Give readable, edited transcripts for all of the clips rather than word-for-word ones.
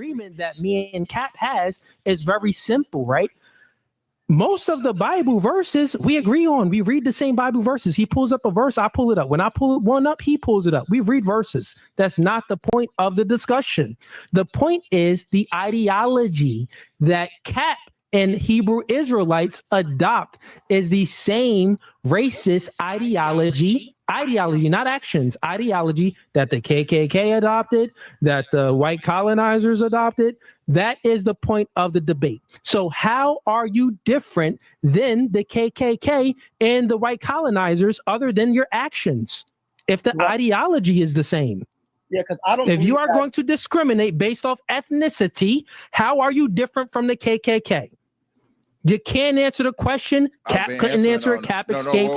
agreement that me and Cap has is very simple, right? Most of the Bible verses we agree on. We read the same Bible verses. He pulls up a verse, I pull it up. When I pull one up, he pulls it up. We read verses. That's not the point of the discussion. The point is the ideology that Cap and Hebrew Israelites adopt is the same racist ideology, not actions, ideology that the KKK adopted, that the white colonizers adopted. That is the point of the debate. So how are you different than the KKK and the white colonizers other than your actions? If the ideology is the same. Yeah, because I don't. If you are going to discriminate based off ethnicity, how are you different from the KKK? You can't answer the question. Cap couldn't answer it. Cap escaped.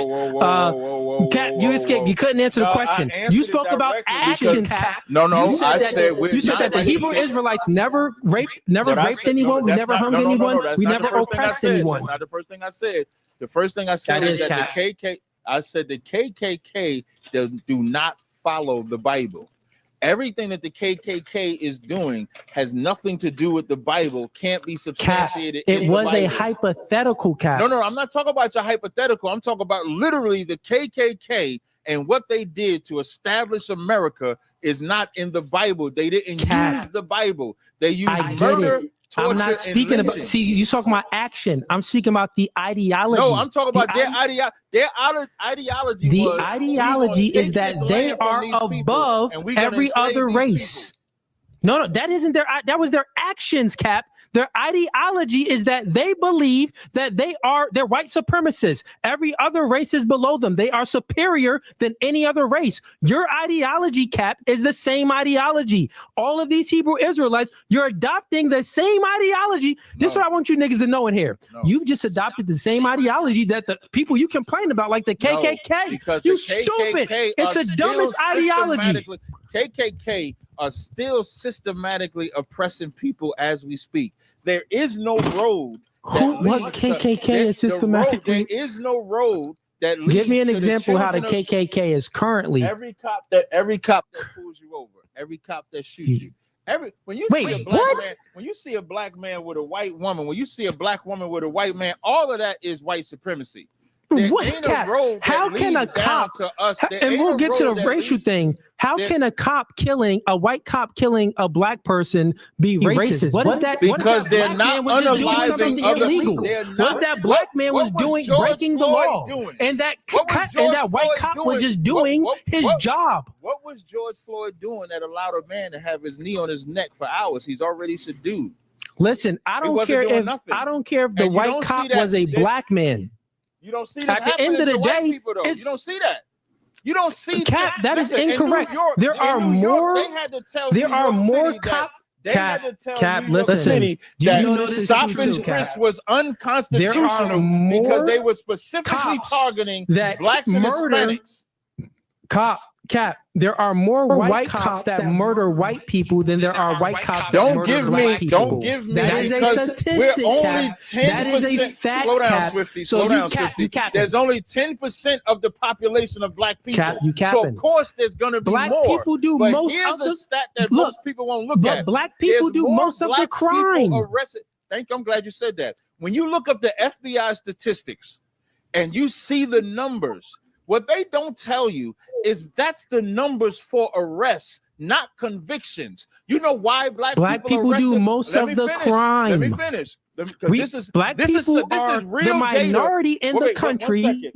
Cap, you escaped. You couldn't answer the question. You spoke about actions, Cap. I said you said that the Hebrew Israelites never raped anyone. We never hung anyone. We never oppressed anyone. Not the first thing I said. The first thing I said is that the KKK. I said the KKK do not follow the Bible. Everything that the KKK is doing has nothing to do with the Bible, can't be substantiated. Cap, it was a hypothetical, Cap. No, I'm not talking about your hypothetical. I'm talking about literally the KKK and what they did to establish America is not in the Bible. They didn't use the Bible. They used murder. I'm not speaking about. See, you talking about action. I'm speaking about the ideology. No, I'm talking about their ideology. Their ideology. The ideology is that they are above every other race. No, that isn't their. That was their actions, Cap. Their ideology is that they believe that they're white supremacists. Every other race is below them. They are superior than any other race. Your ideology, Cap, is the same ideology. All of these Hebrew Israelites, you're adopting the same ideology. This is what I want you niggas to know in here. You've just adopted the same ideology that the people you complain about, like the KKK. You stupid. It's the dumbest ideology. KKK are still systematically oppressing people as we speak. There is no road. What KKK is systematically? There is no road that leads. Give me an example how the KKK is currently. Every cop that pulls you over, every cop that shoots you, when you see a black man with a white woman, when you see a black woman with a white man, all of that is white supremacy. How can a cop, and we'll get to the racial thing, how can a white cop killing a black person be racist? Because they're not unaliving other people. What that black man was doing, breaking the law, and that white cop was just doing his job. What was George Floyd doing that allowed a man to have his knee on his neck for hours? He's already subdued. Listen, I don't care if the white cop was a black man. You don't see that at the end of the day. People, though. You don't see that. You don't see Cap. That is incorrect. There are more. There are more cops. Cap, listen. That stop and frisk was unconstitutional because they were specifically targeting blacks and Hispanics. Cap, there are more white cops that murder white people than there are white cops that murder black people. Don't give me that is a statistic, we're only 10%. That is a fact, slow down, Cap. Swifty. So slow down, Swifty. There's only 10% of the population of black people. So of course there's going to be black more. People do but most here's of a stat that most people won't look at. But black people do most of the crime. Arrested. Thank you. I'm glad you said that. When you look up the FBI statistics and you see the numbers, what they don't tell you is that's the numbers for arrests, not convictions. You know why black people do most of the crime. Let me finish. Black people are the minority in the country,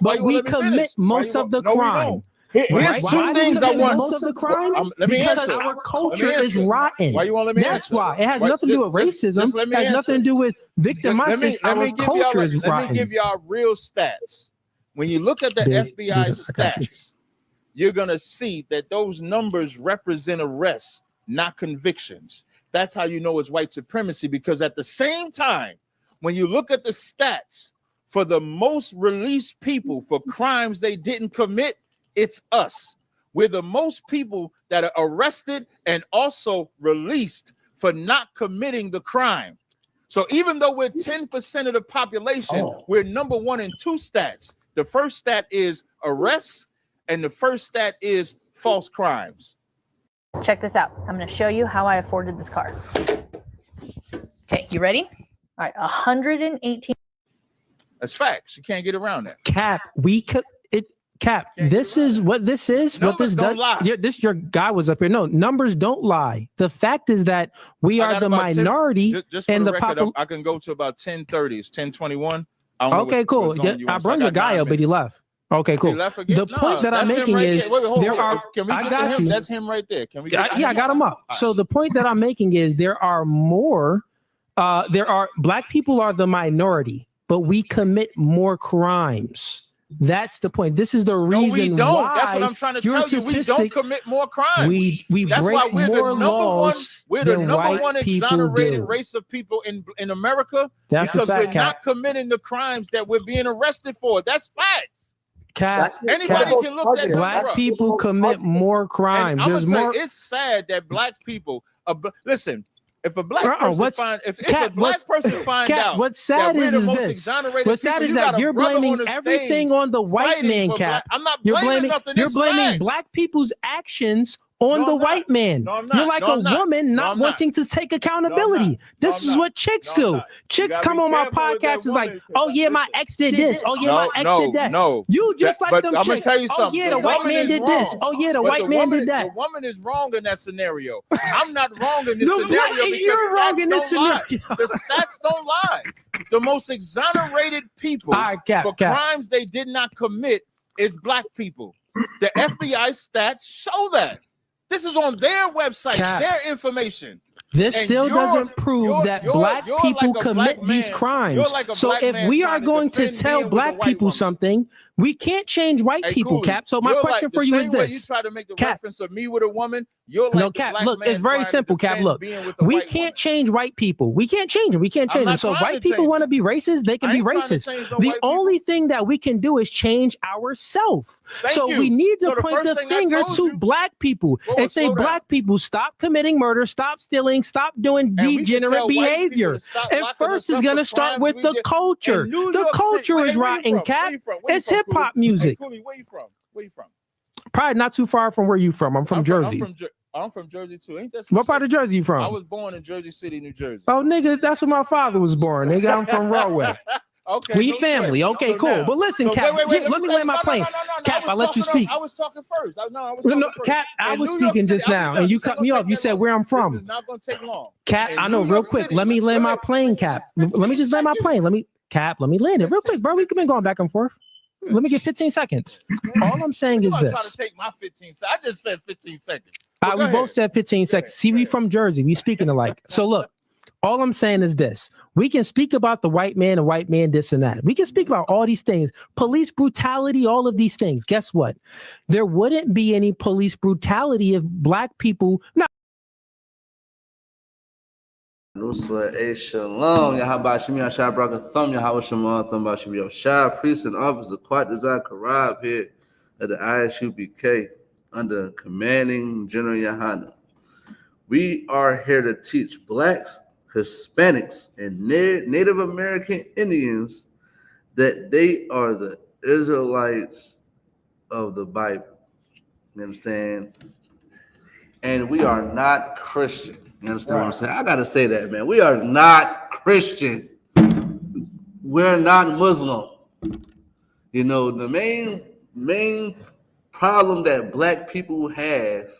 but we commit most of the crime. Here's two things I want. Most of the crime because our culture is rotten. Why you want to let me That's why. It has nothing to do with racism. It has nothing to do with victimization. Our culture is rotten. Let me give y'all real stats. When you look at the FBI stats, you're going to see that those numbers represent arrests, not convictions. That's how you know it's white supremacy, because at the same time, when you look at the stats for the most released people for crimes they didn't commit, it's us. We're the most people that are arrested and also released for not committing the crime. So even though we're 10% of the population, we're number one in two stats. The first stat is arrests, and the first stat is false crimes. Check this out. I'm going to show you how I afforded this car. Okay, you ready? All right, 118. That's facts. You can't get around that. Cap, Cap, this is what this is. Numbers what this don't does. lie. Yeah, this your guy was up here. No, numbers don't lie. The fact is that we are the minority, just for and the the record, I can go to about 10:30. It's 10:21. Okay, cool. I brought your guy up, but he left. Okay, cool. The point that I'm making is there are. I got you. That's him right there. Can we? Yeah, I got him up. So the point that I'm making is there are more. Black people are the minority, but we commit more crimes. That's the point. This is the reason no, we don't. why. That's what I'm trying to tell you. We don't commit more crimes. We That's break why we're more the laws we're the than number white one people exonerated do. race of people in America. That's because a fact, we're Cap. not committing the crimes that we're being arrested for. That's facts. Cap, Anybody can look that black up. people commit more crimes. And There's I'm gonna more. say it's sad that black people. Listen, if a black person if a black person find out what's sad that we're the is most this. exonerated What's people, sad is you got that a you're brother blaming on the everything stage on the white fighting man, for Cap. I'm not You're blaming blaming. nothing. You're It's blaming facts. black people's actions on the white man. No, I'm not. You're like No, a I'm not. woman No, not I'm not. wanting to take accountability. No, This I'm is not. what chicks No, I'm do. not. Chicks gotta come be on my careful with that podcast is like, woman, 'cause oh yeah, my ex did this. Oh yeah, my ex did that. No, You just like but them I'm chicks. gonna tell you Oh something. yeah, the white man did this. Oh yeah, the white man did that. The woman is wrong in that scenario. I'm not wrong in this No, scenario because you're wrong in this stats don't lie. scenario. The stats don't lie. The most exonerated people for crimes they did not commit is black people. The FBI stats show that. This is on their website, their information. This still doesn't prove that black people commit these crimes. So if we are going to tell black people something, we can't change white people, Cap. So my question for you is this. You try to make the reference of me with a woman. You're like no, Cap. Look, it's very simple, Cap. Look, we can't change white people. We can't change them. We can't change them. So white people want to be racist, they can be racist. The only thing that we can do is change ourselves. So we need to point the finger to black people and say, black people, stop committing murder, stop stealing, stop doing degenerate behavior. And first is going to start with the culture. The culture is rotten, Cap. It's hip hop music. Where you from? Where you from? Probably not too far from where you from. I'm from Jersey. I'm from Jersey too. Ain't that what part of Jersey you from? I was born in Jersey City, New Jersey. Oh, nigga, that's where my father was born. Nigga, I'm from Rahway. Okay. We family. Okay, cool. But listen, Cap, let me land my plane. Cap, I let you speak. I was talking first. Cap, I was speaking just now, and you cut me off. You said where I'm from. This is not going to take long. Cap, I know, real quick. Let me land my plane, Cap. Let me just land my plane. Let me land it real quick, bro. We've been going back and forth. Let me get 15 seconds. All I'm saying is this. Try to take my 15 seconds. I just said 15 seconds. We both said 15 seconds. See, we from Jersey. We speaking alike. So look, all I'm saying is this. We can speak about the white man this and that. We can speak about all these things. Police brutality, all of these things. Guess what? There wouldn't be any police brutality if black people... YAHUSHUA, SHALAM, YAHAWASHI, Brakatham, YAHUSHUA, Shah, priest and officer, Quad Design Karab here at the I.S.U.P.K. under commanding General YAHANNA. We are here to teach blacks, Hispanics, and Native American Indians that they are the Israelites of the Bible. You understand? And we are not Christian. You understand what I'm saying? I gotta say that, man. We are not Christian. We're not Muslim. You know, the main problem that black people have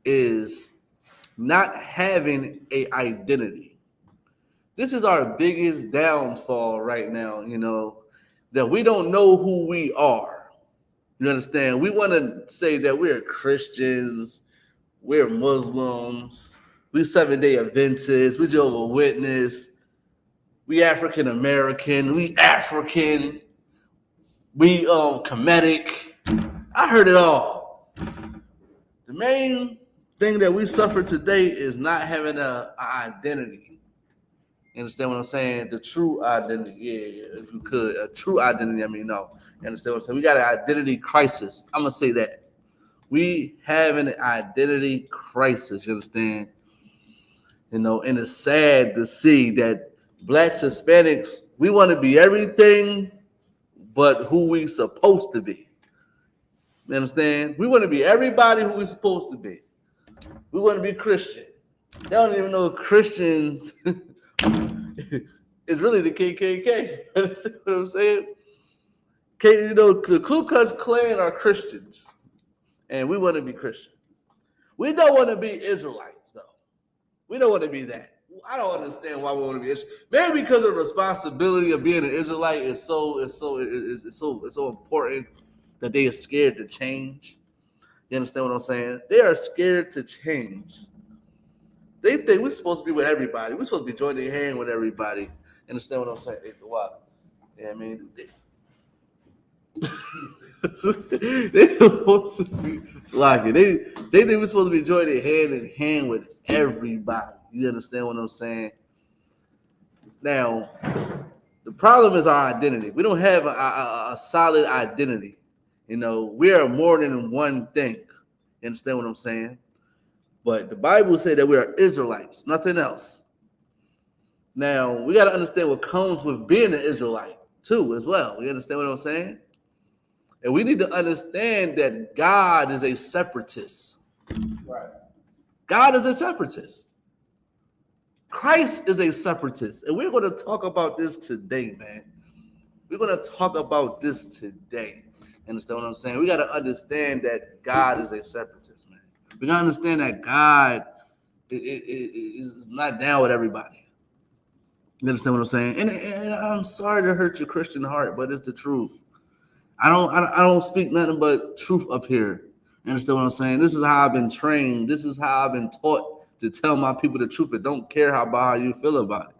is not having an identity. This is our biggest downfall right now, you know, that we don't know who we are. You understand? We want to say that we're Christians, we're Muslims, we Seventh-day Adventists, we Jehovah's Witness, we African American, we African, we Kemetic. I heard it all. The main thing that we suffer today is not having an identity. You understand what I'm saying? The true identity. Yeah, if you could. A true identity, I mean, no. You understand what I'm saying? We got an identity crisis. I'm going to say that. We have an identity crisis, you understand? You know, and it's sad to see that blacks, Hispanics, we want to be everything but who we supposed to be. You understand? We want to be everybody who we're supposed to be. We want to be Christian. They don't even know Christians is really the KKK. Understand what I'm saying? You know, the Ku Klux Klan are Christians, and we want to be Christian. We don't want to be Israelites, though. We don't want to be that. I don't understand why we want to be Israelites. Maybe because the responsibility of being an Israelite is so important that they are scared to change. You understand what I'm saying? They are scared to change. They think we're supposed to be with everybody. We're supposed to be joining hand with everybody. You understand what I'm saying? Yeah, I mean, they supposed to be slacking. They think we're supposed to be joining hand in hand with everybody. You understand what I'm saying? Now, the problem is our identity. We don't have a solid identity. You know, we are more than one thing. You understand what I'm saying? But the Bible said that we are Israelites, nothing else. Now, we got to understand what comes with being an Israelite, too, as well. You understand what I'm saying? And we need to understand that God is a separatist. Right. God is a separatist. Christ is a separatist. And we're going to talk about this today, man. We're going to talk about this today. Understand what I'm saying? We got to understand that God is a separatist, man. We got to understand that God is not down with everybody. You understand what I'm saying? And I'm sorry to hurt your Christian heart, but it's the truth. I don't speak nothing but truth up here. You understand what I'm saying? This is how I've been trained. This is how I've been taught to tell my people the truth and don't care about how you feel about it.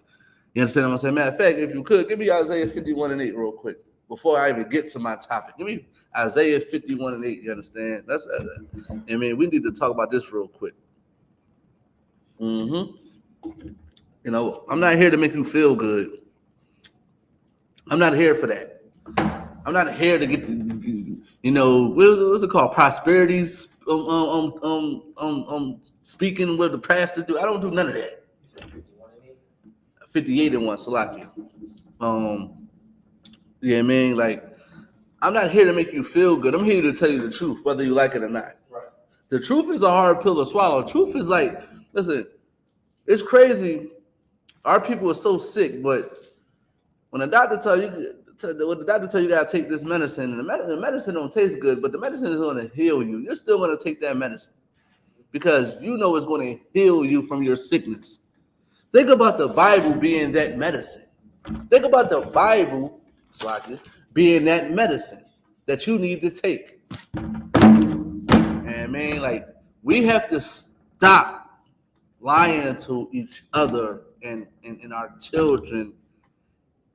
You understand what I'm saying? Matter of fact, if you could, give me Isaiah 51:8 real quick before I even get to my topic. Give me Isaiah 51:8. You understand? That's I mean, we need to talk about this real quick. You know, I'm not here to make you feel good. I'm not here for that. I'm not here to get, you know, what's it called? Prosperity, speaking with the pastor do. I don't do none of that. 58 and 1, Salaki. Yeah, man, like, I'm not here to make you feel good. I'm here to tell you the truth, whether you like it or not. Right. The truth is a hard pill to swallow. Truth is like, listen, it's crazy. Our people are so sick, but when a doctor tells you, you gotta take this medicine, and the medicine don't taste good, but the medicine is going to heal you. You're still going to take that medicine because you know it's going to heal you from your sickness. Think about the Bible being that medicine. Think about the Bible being that medicine that you need to take. And man, like, we have to stop lying to each other and our children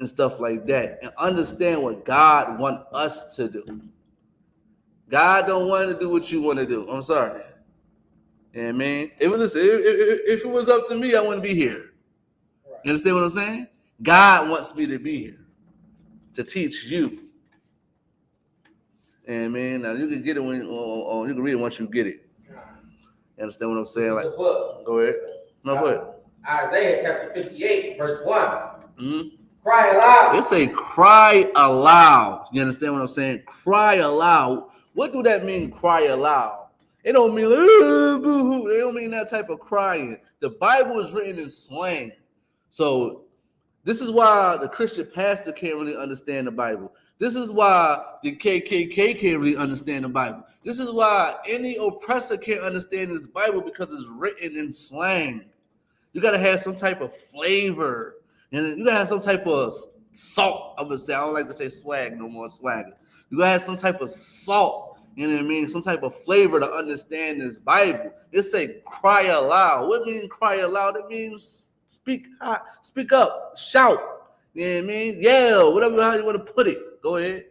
and stuff like that, and understand what God wants us to do. God don't want to do what you want to do. I'm sorry. Yeah, man. If it was up to me, I wouldn't be here. You understand what I'm saying? God wants me to be here to teach you. And man, now you can get it when you can read it once you get it. You understand what I'm saying? Like, go ahead. No, go ahead. Isaiah chapter 58, verse 1. Mm-hmm. Cry aloud. It say cry aloud. You understand what I'm saying? Cry aloud. What do that mean, cry aloud? It don't mean like, boo-hoo. It don't mean that type of crying. The Bible is written in slang. So this is why the Christian pastor can't really understand the Bible. This is why the KKK can't really understand the Bible. This is why any oppressor can't understand this Bible, because it's written in slang. You got to have some type of flavor. And you gotta have some type of salt. I would say, I don't like to say swag no more, swagger. You gotta have some type of salt, you know what I mean? Some type of flavor to understand this Bible. It say cry aloud. What means cry aloud? It means speak up, shout. You know what I mean? Yell, whatever how you want to put it. Go ahead.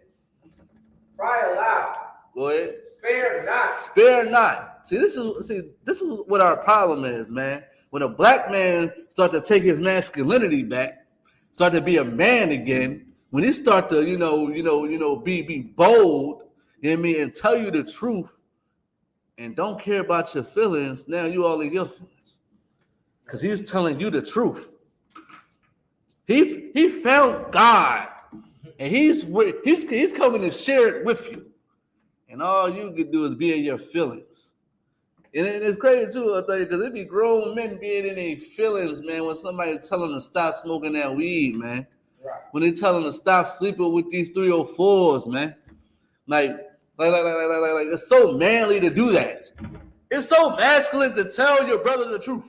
Cry aloud. Go ahead. Spare not. Spare not. See, this is what our problem is, man. When a black man start to take his masculinity back, start to be a man again, when he start to, be bold, you know what I mean, and tell you the truth, and don't care about your feelings, now you all in your feelings, because he's telling you the truth. He found God, and he's coming to share it with you, and all you can do is be in your feelings. And it's crazy too, I think, because it be grown men being in their feelings, man, when somebody tell them to stop smoking that weed, man. Right. When they tell them to stop sleeping with these 304s, man. Like, it's so manly to do that. It's so masculine to tell your brother the truth.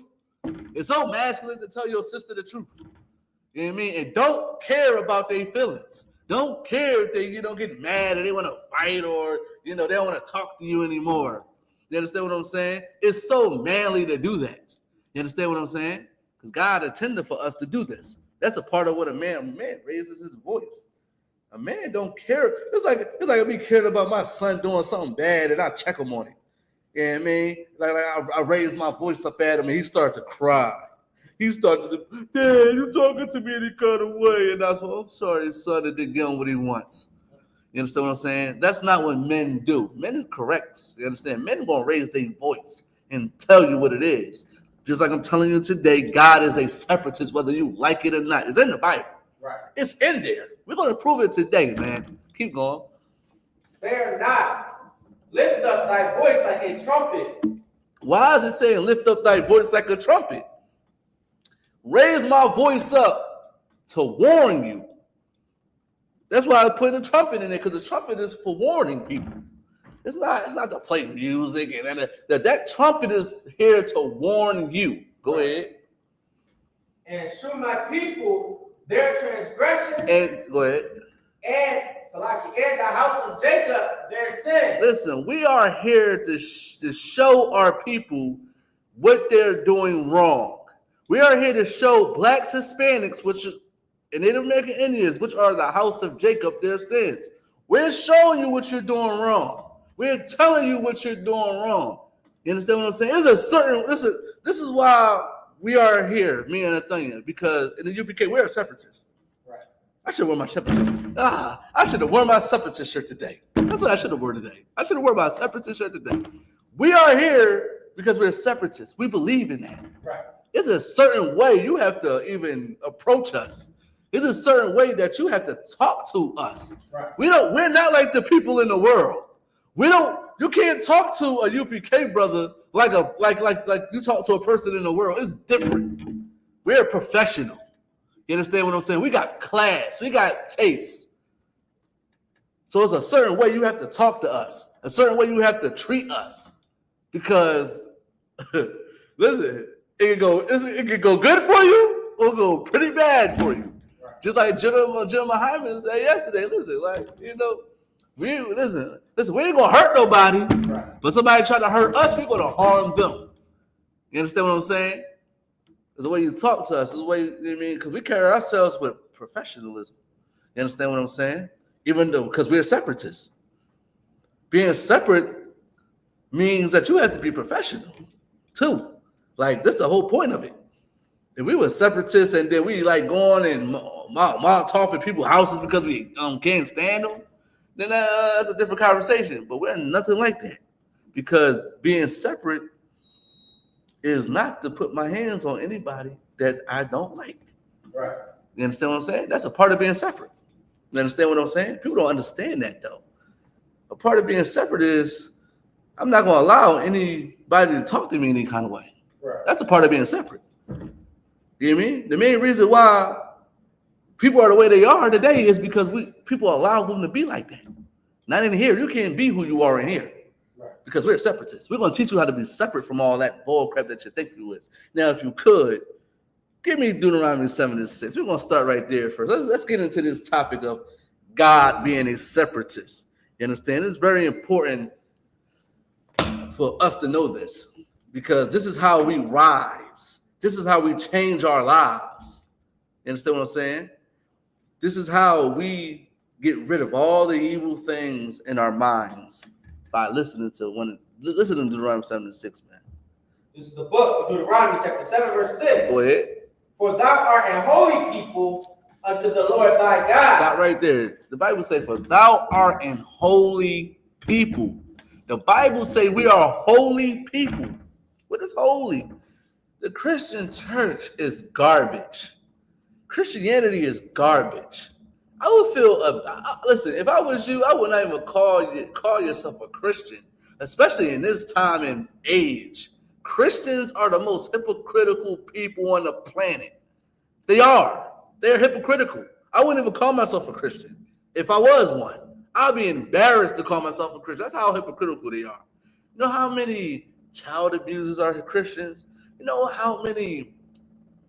It's so masculine to tell your sister the truth. You know what I mean? And don't care about their feelings. Don't care if they, get mad or they want to fight or, they don't want to talk to you anymore. You understand what I'm saying? It's so manly to do that. You understand what I'm saying? Because God intended for us to do this. That's a part of what a man raises his voice. A man don't care. It's like me caring about my son doing something bad and I check him on it. You know what I mean? Like I raise my voice up at him and he starts to cry. He starts to, Dad, you talking to me any kind of way. And I said, I'm sorry, son, that didn't get him what he wants. You understand what I'm saying? That's not what men do. Men is correct. You understand? Men gonna raise their voice and tell you what it is. Just like I'm telling you today, God is a separatist, whether you like it or not. It's in the Bible. Right. It's in there. We're gonna prove it today, man. Keep going. Spare not. Lift up thy voice like a trumpet. Why is it saying lift up thy voice like a trumpet? Raise my voice up to warn you. That's why I put a trumpet in there, because the trumpet is for warning people. It's not to play music, and that trumpet is here to warn you. Go ahead. And shew my people their transgression. And go ahead. And and the house of Jacob their sin. Listen, we are here to show our people what they're doing wrong. We are here to show blacks, Hispanics, and Native American Indians, which are the house of Jacob, their sins. We're showing you what you're doing wrong. We're telling you what you're doing wrong. You understand what I'm saying? This is why we are here, me and Nathaniel, because in the UPK, we're separatists. Right. I should wear my separatist. I should have worn my separatist shirt today. That's what I should have worn today. I should have worn my separatist shirt today. We are here because we're separatists. We believe in that. Right. There's a certain way you have to even approach us. There's a certain way that you have to talk to us. Right. We're not like the people in the world. You can't talk to a UPK brother like you talk to a person in the world. It's different. We're professional. You understand what I'm saying? We got class, we got taste. So it's a certain way you have to talk to us, a certain way you have to treat us. Because listen, it can go good for you or go pretty bad for you. Right. Just like General Hyman said yesterday. Listen, we ain't gonna hurt nobody, right. But somebody try to hurt us, we're gonna harm them. You understand what I'm saying? It's the way you talk to us, it's the way, because we carry ourselves with professionalism. You understand what I'm saying? Even though, because we're separatists. Being separate means that you have to be professional too. Like, that's the whole point of it. If we were separatists and then we going and Molotov in people's houses because we can't stand them, then that's a different conversation. But we're nothing like that, because being separate is not to put my hands on anybody that I don't like. Right. You understand what I'm saying? That's a part of being separate. You understand what I'm saying? People don't understand that, though. A part of being separate is I'm not going to allow anybody to talk to me any kind of way. Right. That's a part of being separate. You know what I mean? The main reason why people are the way they are today is because people allow them to be like that. Not in here. You can't be who you are in here. Right. Because we're separatists. We're going to teach you how to be separate from all that bull crap that you think you is. Now, if you could, give me Deuteronomy 7:6. We're going to start right there first. Let's get into this topic of God being a separatist. You understand? It's very important for us to know this, because this is how we rise. This is how we change our lives. You understand what I'm saying? This is how we get rid of all the evil things in our minds, by listening to Deuteronomy 7:6, man. This is the book of Deuteronomy, chapter 7, verse 6. Go ahead. For thou art a holy people unto the Lord thy God. Stop right there. The Bible says, for thou art an holy people. The Bible say we are holy people. What is holy? The Christian church is garbage. Christianity is garbage. I would feel, listen, if I was you, I would not even call yourself a Christian. especially in this time and age. Christians are the most hypocritical people on the planet. They are. They're hypocritical. I wouldn't even call myself a Christian. If I was one, I'd be embarrassed to call myself a Christian. That's how hypocritical they are. You know how many child abusers are Christians? You know how many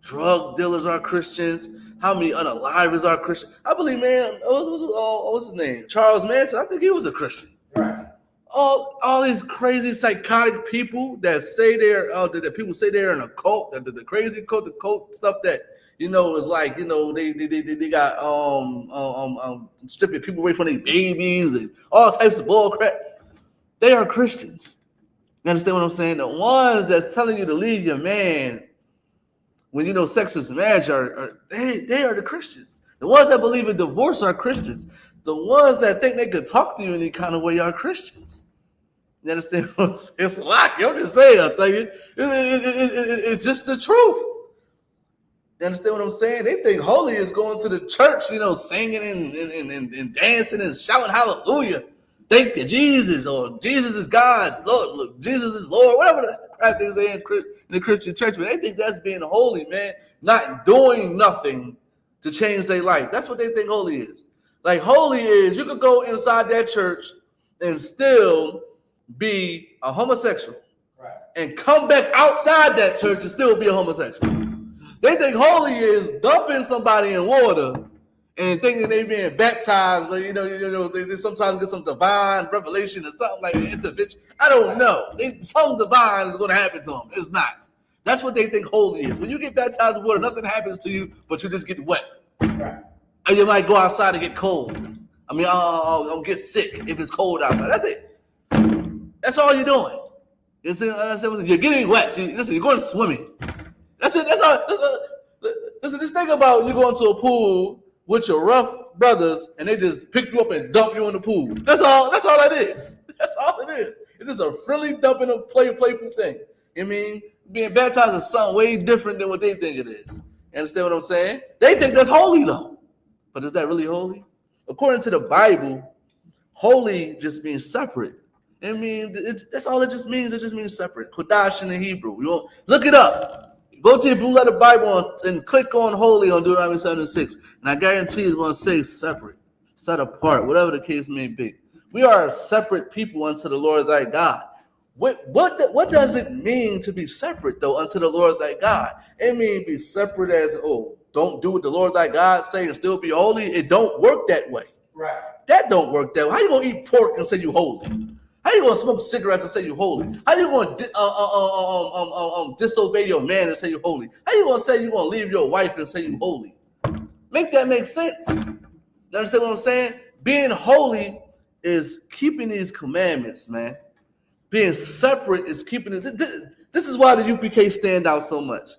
drug dealers are Christians? How many unalivers are Christians? I believe, man, what's his name? Charles Manson. I think he was a Christian. Right. All these crazy psychotic people that say they're that people say they're in a cult, that the crazy cult, the cult stuff that is like they got stripping people away from their babies and all types of bull crap. They are Christians. You understand what I'm saying? The ones that's telling you to leave your man when sex is marriage they are the Christians. The ones that believe in divorce are Christians. The ones that think they could talk to you any kind of way are Christians. You understand what I'm saying? It's a lot. I'm just saying, I think it's just the truth. You understand what I'm saying? They think holy is going to the church, singing and dancing and shouting hallelujah. Thank you, Jesus, or Jesus is God, Lord, Jesus is Lord, whatever the crap they say in the Christian church. But they think that's being holy, man. Not doing nothing to change their life. That's what they think holy is. Like holy is you could go inside that church and still be a homosexual, right, and come back outside that church and still be a homosexual. They think holy is dumping somebody in water and thinking they being baptized, but they sometimes get some divine revelation or something like an intervention. I don't know. Some divine is going to happen to them. It's not. That's what they think holy is. When you get baptized in water, nothing happens to you, but you just get wet. Right. And you might go outside and get cold. I mean, I'll get sick if it's cold outside. That's it. That's all you're doing. You see, you're getting wet. Listen, you're going swimming. That's it. That's all. Listen, just think about you going to a pool with your rough brothers, and they just pick you up and dump you in the pool. That's all. That's all that is. That's all it is. It's just a friendly dumping of playful thing. You mean being baptized is something way different than what they think it is. You understand what I'm saying? They think that's holy though, but is that really holy? According to the Bible, holy just means separate. I mean, that's all it just means. It just means separate. Kodash in the Hebrew. You won't look it up. Go to your Blue Letter Bible and click on holy on Deuteronomy 7:6, and I guarantee it's going to say separate, set apart, whatever the case may be. We are a separate people unto the Lord thy God. What does it mean to be separate though unto the Lord thy God? It means be separate as don't do what the Lord thy God say and still be holy. It don't work that way. Right. That don't work that way. How you gonna eat pork and say you holy? How you gonna smoke cigarettes and say you holy? How you gonna disobey your man and say you holy? How you gonna say you gonna leave your wife and say you holy? Make that make sense. You understand what I'm saying? Being holy is keeping these commandments, man. Being separate is keeping it. This is why the UPK stand out so much.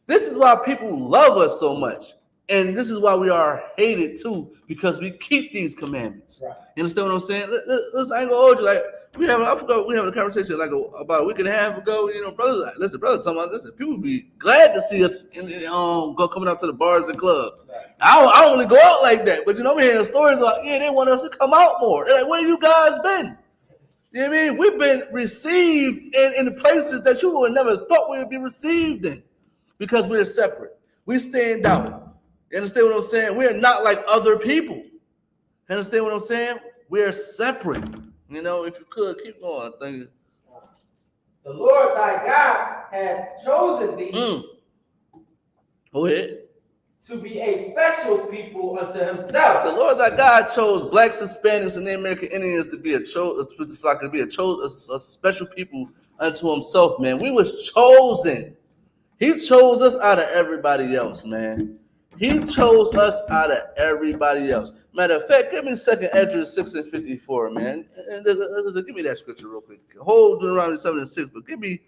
This is why people love us so much. And this is why we are hated too, because we keep these commandments. Right. You understand what I'm saying? Listen, I ain't gonna hold you. Like we having a conversation like about a week and a half ago. Brothers talking about this. People be glad to see us go coming out to the bars and clubs. Right. I don't only go out like that, but I'm hearing stories like, they want us to come out more. They're like, where you guys been? You know what I mean? We've been received in the places that you would never thought we would be received in, because we're separate. We stand out. You understand what I'm saying? We're not like other people. You understand what I'm saying? We're separate. If you could, keep going. Thank you. The Lord thy God hath chosen thee Go ahead. To be a special people unto himself. The Lord thy God chose blacks, Hispanics, and the American Indians to be a special people unto himself, man. We was chosen. He chose us out of everybody else, man. He chose us out of everybody else. Matter of fact, give me 2nd Esdras 6:54, man. And give me that scripture real quick. Hold Deuteronomy 7:6, but give me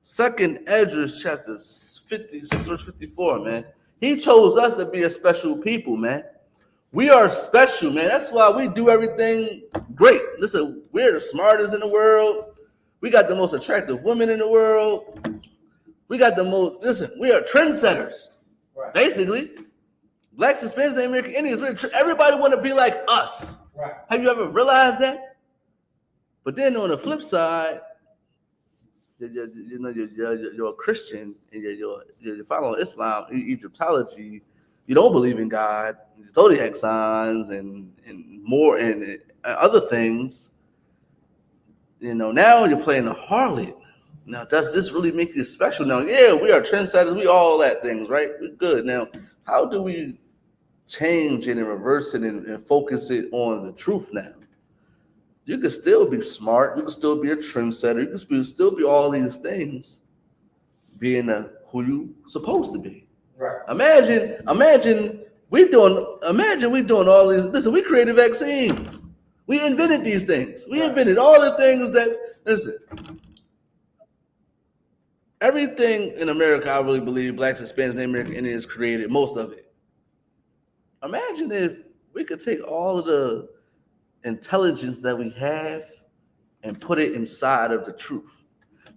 2nd Esdras chapter 56, verse 54, man. He chose us to be a special people, man. We are special, man. That's why we do everything great. Listen, we're the smartest in the world. We got the most attractive women in the world. We got the most, we are trendsetters, right. Basically. Blacks, Hispanics, and American Indians, everybody want to be like us. Right. Have you ever realized that? But then on the flip side, you're a Christian and you're following Islam, Egyptology. You don't believe in God, zodiac signs, and more and other things. Now you're playing a harlot. Now, does this really make you special? Now, yeah, we are trendsetters. We all that things, right? We're good. Now, how do we change it and reverse it and focus it on the truth now? You can still be smart. You can still be a trendsetter. You can still be all these things, being who you supposed to be. Right. Imagine we doing all these. Listen, we created vaccines. We invented these things. We invented all the things that. Listen, everything in America, I really believe, blacks, Hispanics, Native American Indians created most of it. Imagine if we could take all of the intelligence that we have and put it inside of the truth,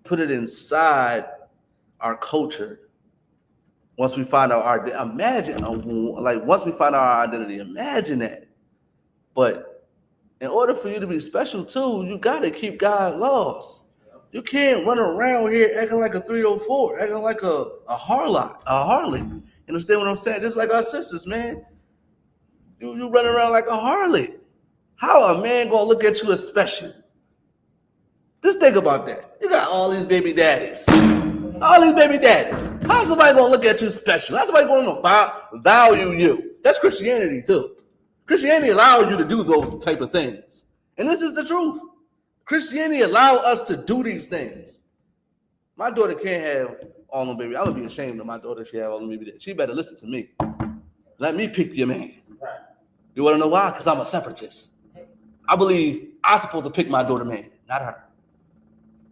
put it inside our culture. Once we find out our once we find out our identity, imagine that. But in order for you to be special too, you got to keep God's laws. You can't run around here acting like a 304, acting like a harlot. You understand what I'm saying? Just like our sisters, man. You run around like a harlot. How a man gonna look at you as special? Just think about that. You got all these baby daddies. All these baby daddies. How's somebody gonna look at you special? How's somebody gonna value you? That's Christianity too. Christianity allows you to do those type of things. And this is the truth. Christianity allows us to do these things. My daughter can't have all them baby. I would be ashamed of my daughter if she had all them baby daddies. She better listen to me. Let me pick your man. Right. You wanna know why? Because I'm a separatist. I believe I'm supposed to pick my daughter man, not her.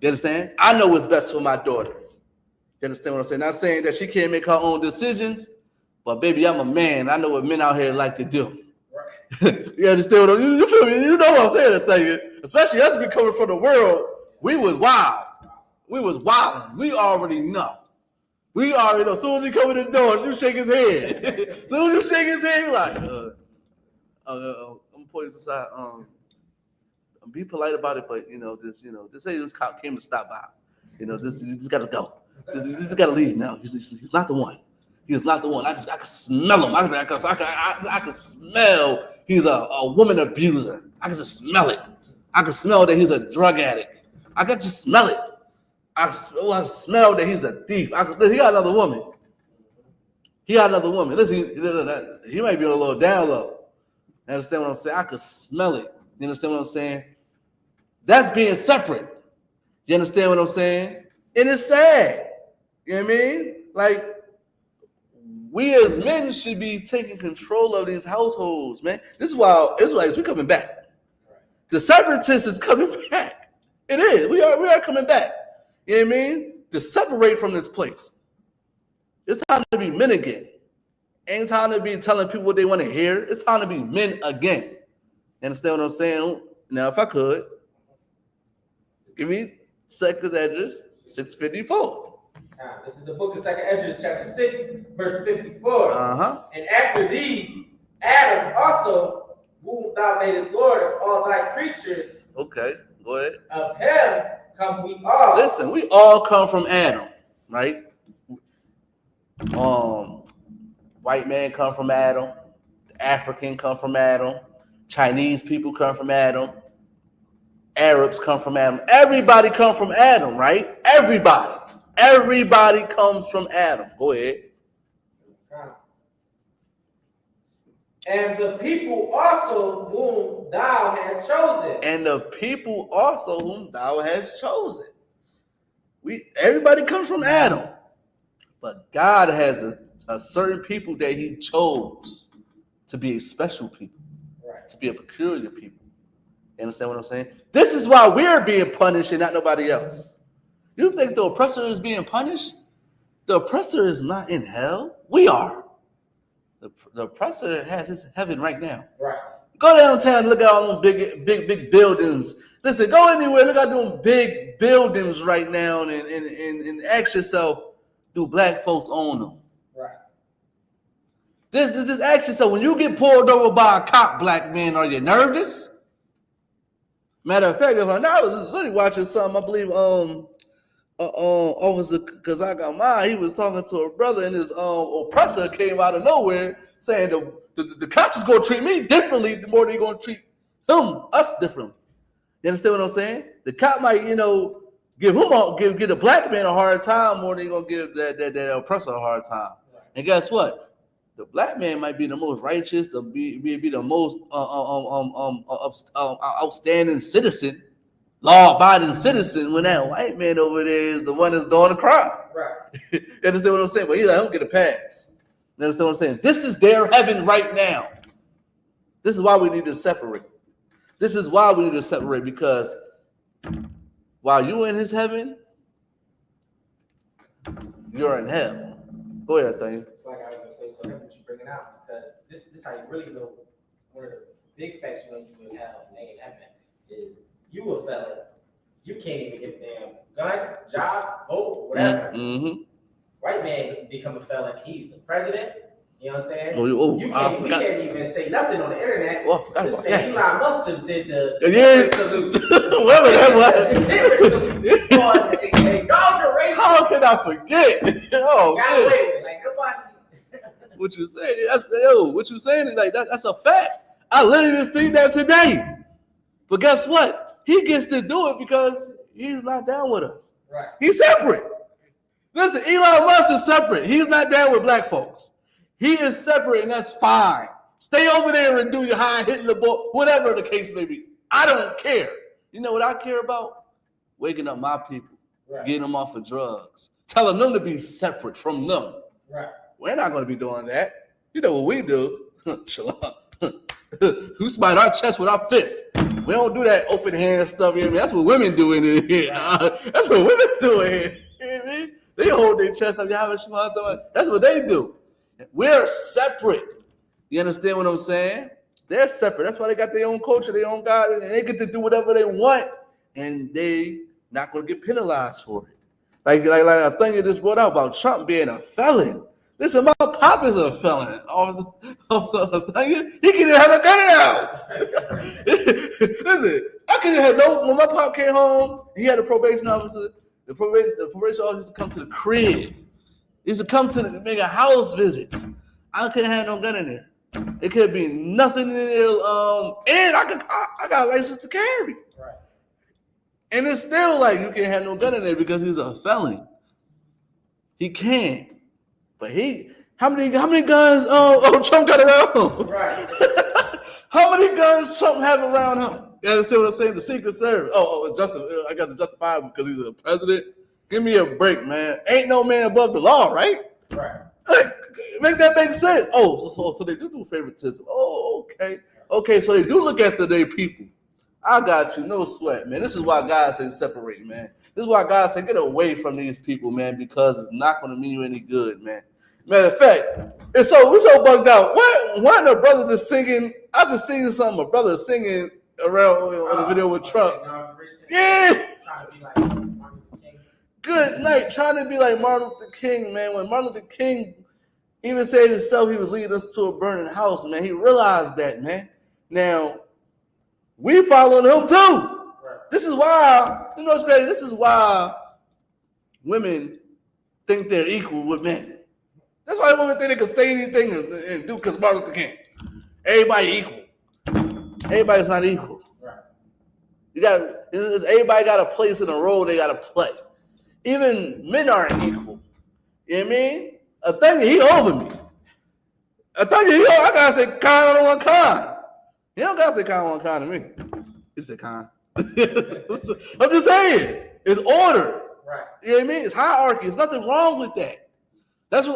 You understand? I know what's best for my daughter. You understand what I'm saying? Not saying that she can't make her own decisions, but baby, I'm a man. I know what men out here like to do. Right. You understand what you feel me? You know what I'm saying? I think, especially us be coming from the world, we was wild. We was wilding. We already know. We already know. As soon as he come in the door, you shake his head. As soon as you shake his head, like, I'm gonna point this aside. Be polite about it, but just say this cop came to stop by. You just gotta go. You just gotta leave now. He's not the one. He is not the one. I can smell him. I can smell he's a woman abuser. I can just smell it. I can smell that he's a drug addict. I can just smell it. I smell that he's a thief. He got another woman. Listen, he might be on a little down low. You understand what I'm saying? I could smell it. You understand what I'm saying? That's being separate. You understand what I'm saying? And it's sad. You know what I mean? Like, we as men should be taking control of these households, man. This is why Israelites, we're coming back. The separatists is coming back. It is. We are coming back. You know what I mean? To separate from this place. It's time to be men again. Ain't time to be telling people what they want to hear. It's time to be men again. You understand what I'm saying? Now, if I could, give me second address 654. This is the book of 2nd Esdras, chapter 6, verse 54. And after these, Adam also, whom thou madest Lord of all thy creatures. Okay, go ahead. Of him come we all. Listen, we all come from Adam, right? White man come from Adam. African come from Adam. Chinese people come from Adam. Arabs come from Adam. Everybody come from Adam, right? Everybody comes from Adam. Go ahead. And the people also whom thou hast chosen. Everybody comes from Adam. But God has a certain people that he chose to be a special people, right? To be a peculiar people. You understand what I'm saying? This is why we're being punished and not nobody else. You think the oppressor is being punished? The oppressor is not in hell. We are. The oppressor has his heaven right now. Right. Go downtown and look at all them big buildings. Listen, go anywhere, look at them big buildings right now and ask yourself, do black folks own them? Right. This is just ask yourself, when you get pulled over by a cop, black man, are you nervous? Matter of fact, I was just really watching something, I believe, officer Kazaka, he was talking to a brother, and his oppressor came out of nowhere saying the cops is gonna treat me differently the more they gonna treat us differently. You understand what I'm saying? The cop might, give a black man a hard time more than they gonna give that oppressor a hard time. And guess what? The black man might be the most righteous, be the most outstanding citizen, law-abiding citizen, when that white man over there is the one that's doing the crime. Right. You understand what I'm saying? But he's like, I don't get a pass. You understand what I'm saying? This is their heaven right now. This is why we need to separate. This is why we need to separate, because while you in his heaven, you're in hell. Go ahead, Thane. So like I was gonna say, so that's what you bring it out, because this is how you really know one of the big facts you know you will have in heaven is you a felon. You can't even get a damn gun, job, vote, whatever. Mm-hmm. White man become a felon. He's the president. You know what I'm saying? We can't even say nothing on the internet. Oh, I forgot about that. Elon Musk just did the whatever that was. How can I forget? Oh, got away with it. Like nobody. What you saying? What you saying is like that's a fact. I literally just seen that today. But guess what? He gets to do it because he's not down with us. Right. He's separate. Listen, Elon Musk is separate. He's not down with black folks. He is separate, and that's fine. Stay over there and do your high hitting the ball, whatever the case may be. I don't care. You know what I care about? Waking up my people, getting them off of drugs, telling them to be separate from them. Right. We're not going to be doing that. You know what we do? Shalom. We smite our chest with our fists. We don't do that open hand stuff here, man. That's what women do in here. That's what women do in here. You know what I mean? They hold their chest up. That's what they do. We're separate. You understand what I'm saying? They're separate. That's why they got their own culture, their own God, and they get to do whatever they want, and they not going to get penalized for it. Like a thing you just brought out about Trump being a felon. Listen, my pop is a felon. He can't have a gun in the house. Listen, I couldn't have when my pop came home, he had a probation officer. The probation officer used to come to the crib. He used to come to make a house visits. I couldn't have no gun in there. It could be nothing in there. And I got a license to carry. Right. And it's still like you can't have no gun in there because he's a felon. He can't. But how many guns Trump got around him? Right. How many guns Trump have around him? You understand what I'm saying? The Secret Service. I got to justify him because he's a president. Give me a break, man. Ain't no man above the law, right? Right. Like, make that make sense. So they do favoritism. Oh, okay. Okay, so they do look after their people. I got you, no sweat, man. This is why God says separate, man. This is why God said get away from these people, man, because it's not going to mean you any good, man. Matter of fact, we're so bugged out. Why the brother just singing? I just seen something. A brother singing around on the video with Trump. Yeah. Good night. Trying to be like Martin Luther King, man. When Martin Luther King even said himself, he was leading us to a burning house, man. He realized that, man. Now, we following him too. Right. This is why, you know what's crazy? This is why women think they're equal with men. That's why women think they can say anything and do because Martin Luther King. Everybody equal. Everybody's not equal. Right. Everybody got a place in a role they got to play. Even men aren't equal. You know what I mean? A thing he over me. A thing I gotta say kind on one kind. He don't gotta say kind on one kind to me. He said kind. I'm just saying. It's order. Right. You know what I mean? It's hierarchy. There's nothing wrong with that. That's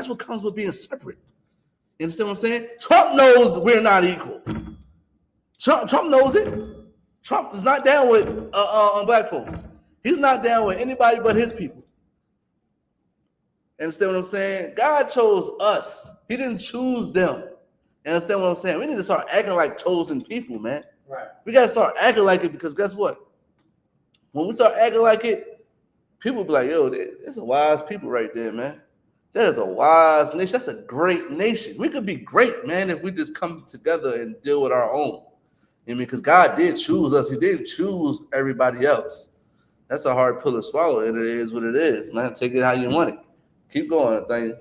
what comes with being separate. You understand what I'm saying? Trump knows we're not equal. Trump knows it. Trump is not down with black folks. He's not down with anybody but his people. You understand what I'm saying? God chose us. He didn't choose them. You understand what I'm saying? We need to start acting like chosen people, man. Right. We got to start acting like it because guess what? When we start acting like it, people be like, yo, there's a wise people right there, man. That is a wise nation. That's a great nation. We could be great, man, if we just come together and deal with our own. I mean, because God did choose us. He didn't choose everybody else. That's a hard pill to swallow, and it is what it is, man. Take it how you want it. Keep going, thank you.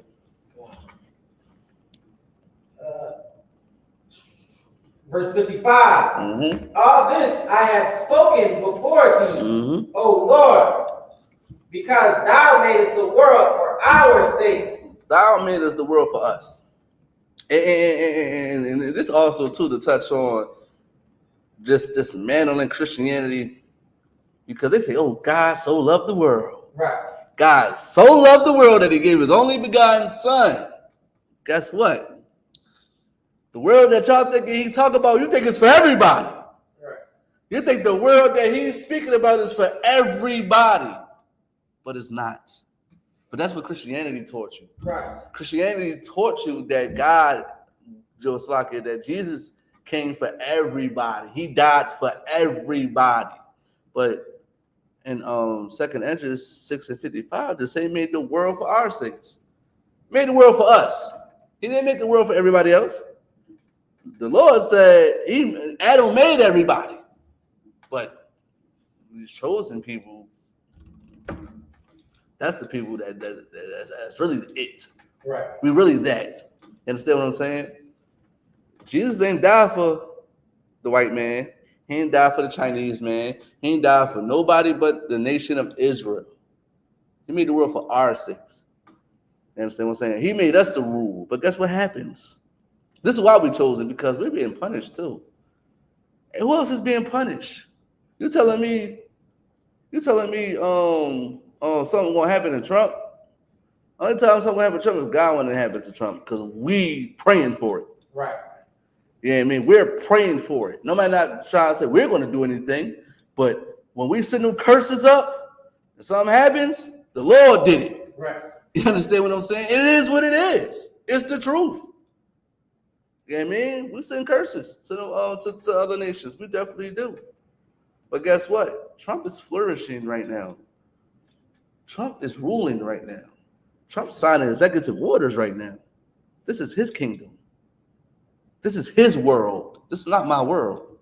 Verse 55. All this I have spoken before thee, O Lord, because thou madest the world for our sakes. Thou madest the world for us. And this also, too, to touch on just dismantling Christianity, because they say, oh, God so loved the world. Right. God so loved the world that he gave his only begotten son. Guess what? The world that y'all think he talk about, you think it's for everybody. Right. You think the world that he's speaking about is for everybody, but it's not. But that's what Christianity taught you. Right. Christianity taught you that God, Josaka, that Jesus came for everybody. He died for everybody. But in 2nd Ezra 6:55, the same made the world for our sakes. Made the world for us. He didn't make the world for everybody else. The Lord said Adam made everybody, but these chosen people, that's the people that's really it. Right. We really that. You understand what I'm saying? Jesus didn't die for the white man. He didn't die for the Chinese man. He didn't die for nobody but the nation of Israel. He made the world for our sakes. You understand what I'm saying? He made us the rule. But guess what happens? This is why we chosen, because we're being punished too. And who else is being punished? You telling me something gonna happen to Trump? Only time something gonna happen to Trump is God wanting to happen to Trump, because we praying for it. Right. Yeah, I mean, we're praying for it. Nobody not trying to say we're gonna do anything, but when we send them curses up and something happens, the Lord did it. Right. You understand what I'm saying? It is what it is. It's the truth. You know what I mean? We send curses to other nations. We definitely do. But guess what? Trump is flourishing right now. Trump is ruling right now. Trump's signing executive orders right now. This is his kingdom. This is his world. This is not my world.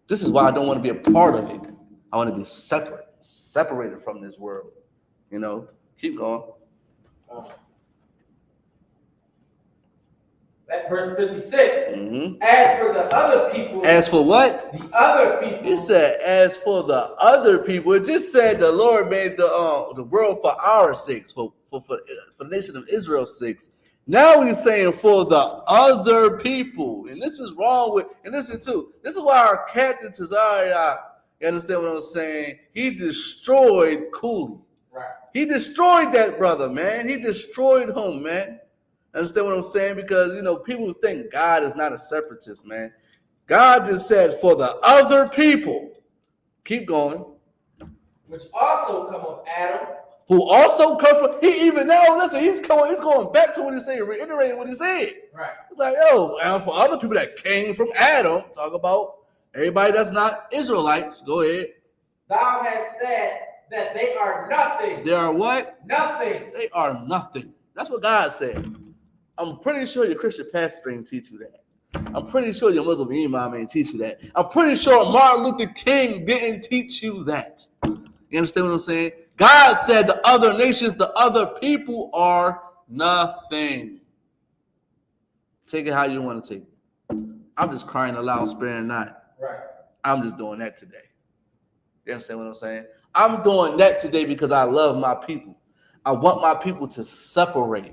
This is why I don't want to be a part of it. I want to be separated from this world. You know, keep going. At verse 56, as for the other people. As for what? The other people. It said, as for the other people, it just said the Lord made the world for our sakes, for the nation of Israel's sakes. Now he's saying for the other people. And this is wrong with, and listen too, this is why our captain Tazariah, you understand what I'm saying? He destroyed Cooley. Right. He destroyed that brother, man. He destroyed him, man. Understand what I'm saying? Because, you know, people think God is not a separatist, man. God just said for the other people. Keep going. Which also come of Adam. Who also come from, he even now, listen, he's going back to what he said, reiterating what he said. Right. It's like, yo, and for other people that came from Adam, talk about everybody that's not Israelites. Go ahead. Thou hast said that they are nothing. They are what? Nothing. They are nothing. That's what God said. I'm pretty sure your Christian pastor ain't teach you that. I'm pretty sure your Muslim imam ain't teach you that. I'm pretty sure Martin Luther King didn't teach you that. You understand what I'm saying? God said the other nations, the other people are nothing. Take it how you want to take it. I'm just crying aloud, sparing not. Right. I'm just doing that today. You understand what I'm saying? I'm doing that today because I love my people. I want my people to separate.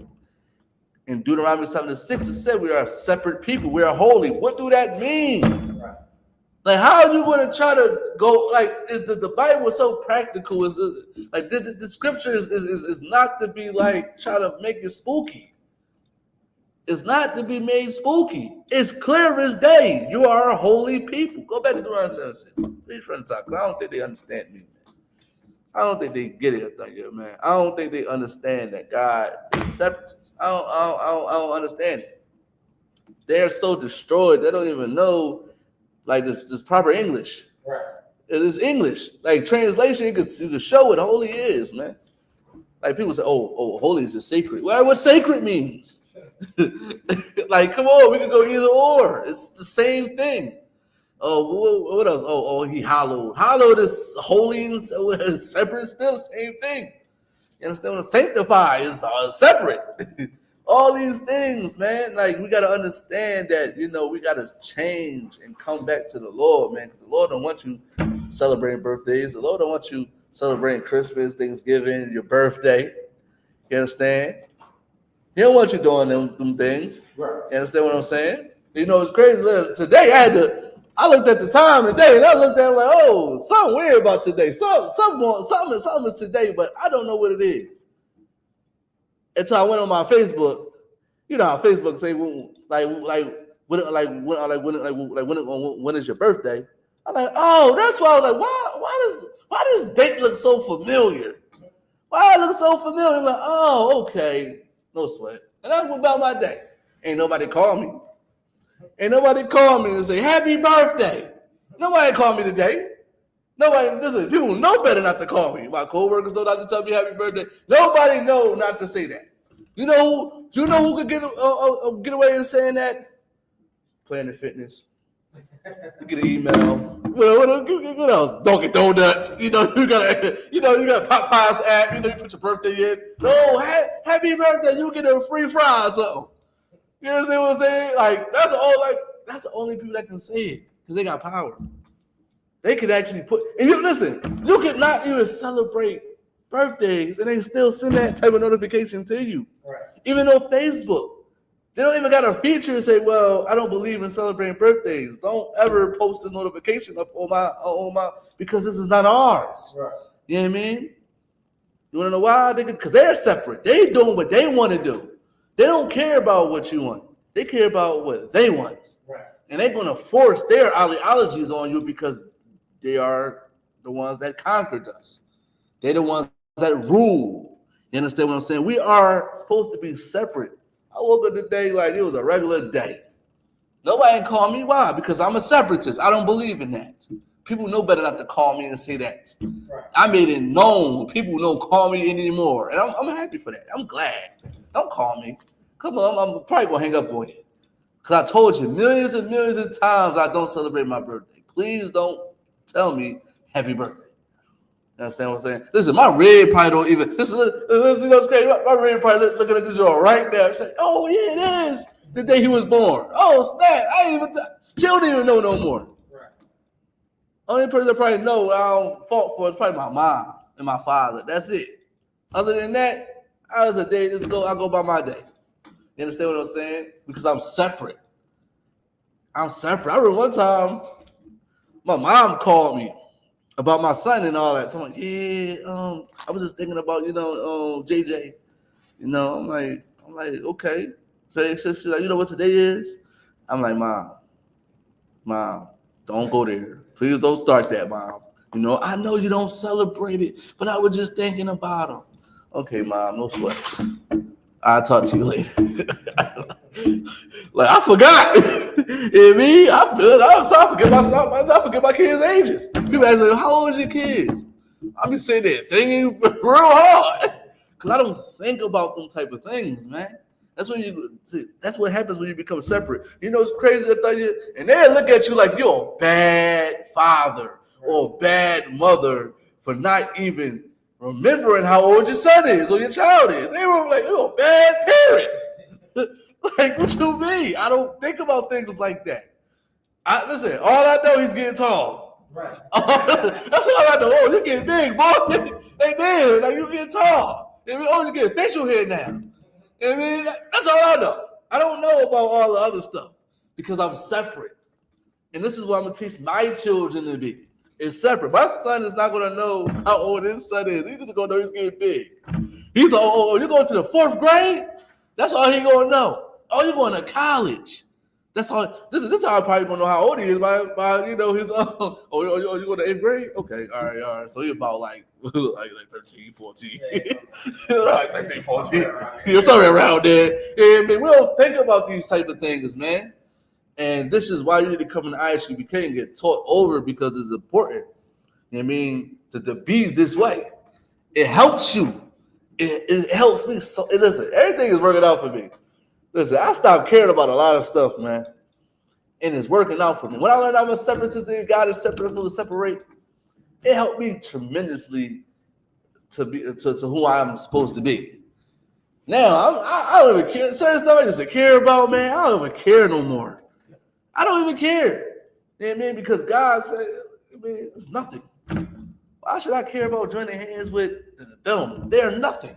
In Deuteronomy 7:6, it said we are a separate people. We are holy. What do that mean? Right. Like, how are you going to try to go? Like, is the Bible so practical? Is like the scripture is not to be like try to make it spooky. It's not to be made spooky. It's clear as day. You are a holy people. Go back to Deuteronomy 7:6. Read from the top, because I don't think they understand me, man. I don't think they get it, man. I don't think they understand that God is separatist. I don't understand it. They're so destroyed. They don't even know like this proper English. Right. It is English. Like translation, you could show what holy is, man. Like people say, oh, holy is just sacred. Well, what sacred means? Like, come on, we could go either or. It's the same thing. Oh, what else? Oh, he hallowed. Hallowed is holy and separate. Still same thing. You understand? What sanctify is separate. All these things, man. Like we gotta understand that we gotta change and come back to the Lord, man. Because the Lord don't want you celebrating birthdays. The Lord don't want you celebrating Christmas, Thanksgiving, your birthday. You understand? He don't want you doing them things. Right. You understand what I'm saying? It's crazy. Today I looked at the time today and I looked at it like, oh, something weird about today. Something is today, but I don't know what it is. Until I went on my Facebook. You know how Facebook say when is your birthday? I'm like, oh, that's why I was like, why does date look so familiar? Why it look so familiar? I'm like, oh, okay, no sweat. And I went about my day. Ain't nobody called me. Ain't nobody called me and say, happy birthday. Nobody called me today. Nobody, listen, people know better not to call me. My coworkers know not to tell me happy birthday. Nobody know not to say that. You know who could get away with saying that? Planet Fitness. You get an email. What else? Dunkin' Donuts. You got Popeye's app. You put your birthday in. No, happy birthday. You get a free fry or something. You understand what I'm saying? Like that's the only people that can say it because they got power. They could actually you could not even celebrate birthdays and they still send that type of notification to you. Right. Even though Facebook, they don't even got a feature and say, well, I don't believe in celebrating birthdays. Don't ever post this notification up on my because this is not ours. Right. You know what I mean? You want to know why? Because they're separate. They doing what they want to do. They don't care about what you want. They care about what they want. Right. And they're going to force their ideologies on you because they are the ones that conquered us. They're the ones that rule. You understand what I'm saying? We are supposed to be separate. I woke up today like it was a regular day. Nobody called me. Why? Because I'm a separatist. I don't believe in that. People know better not to call me and say that. Right. I made it known. People don't call me anymore. And I'm happy for that. I'm glad. Don't call me. Come on, I'm probably going to hang up on you. Because I told you millions and millions of times I don't celebrate my birthday. Please don't tell me happy birthday. You understand what I'm saying? Listen, my red probably don't even, listen what's crazy. My red probably looking at this joint right now. It's like, oh, yeah, it is the day he was born. Oh, snap. She don't even know no more. Right. Only person I probably know I don't fault for is probably my mom and my father. That's it. Other than that, I go by my day. You understand what I'm saying? Because I'm separate. I remember one time, my mom called me about my son and all that. So I'm like, I was just thinking about, JJ. I'm like, okay. So she's like, you know what today is? I'm like, Mom, don't go there. Please don't start that, Mom. I know you don't celebrate it, but I was just thinking about him. Okay, Mom, no sweat. I'll talk to you later. Like, I forgot. You know me? I feel it. I forget myself. I forget my kids' ages. People ask me, how old is your kids? I be sitting there thinking real hard. Because I don't think about them type of things, man. That's what happens when you become separate. It's crazy. And they look at you like you're a bad father or a bad mother for not even remembering how old your son is or your child is. They were like, you're a bad parent. Like, what you mean? I don't think about things like that. Listen, all I know, he's getting tall. Right. That's all I know. Oh, you're getting big, boy. They did. Like, you're getting tall. You're getting facial hair now. I mean, that's all I know. I don't know about all the other stuff because I'm separate. And this is what I'm going to teach my children to be. It's separate. My son is not going to know how old his son is. He's just going to know he's getting big. He's like, oh, you're going to the 4th grade? That's all he's going to know. Oh, you're going to college. That's all. This is how I probably going to know how old he is by his oh, you going to 8th grade? Okay, all right. So he's about like 13, 14. Yeah. Like 13, 14. You're somewhere around there. Yeah, man, we don't think about these type of things, man. And this is why you need to come in I.S.U.P.K and get taught over because it's important. You know what I mean? To be this way. It helps you. It helps me. So listen, everything is working out for me. Listen, I stopped caring about a lot of stuff, man. and it's working out for me. When I learned I'm a separatist, that God is separate, who to separate, it helped me tremendously to be to who I'm supposed to be. Now I don't even care. Certain stuff I used to care about, man. I don't even care no more. I don't even care. You know what I mean? Because God said, I mean, it's nothing. Why should I care about joining hands with them? They're nothing.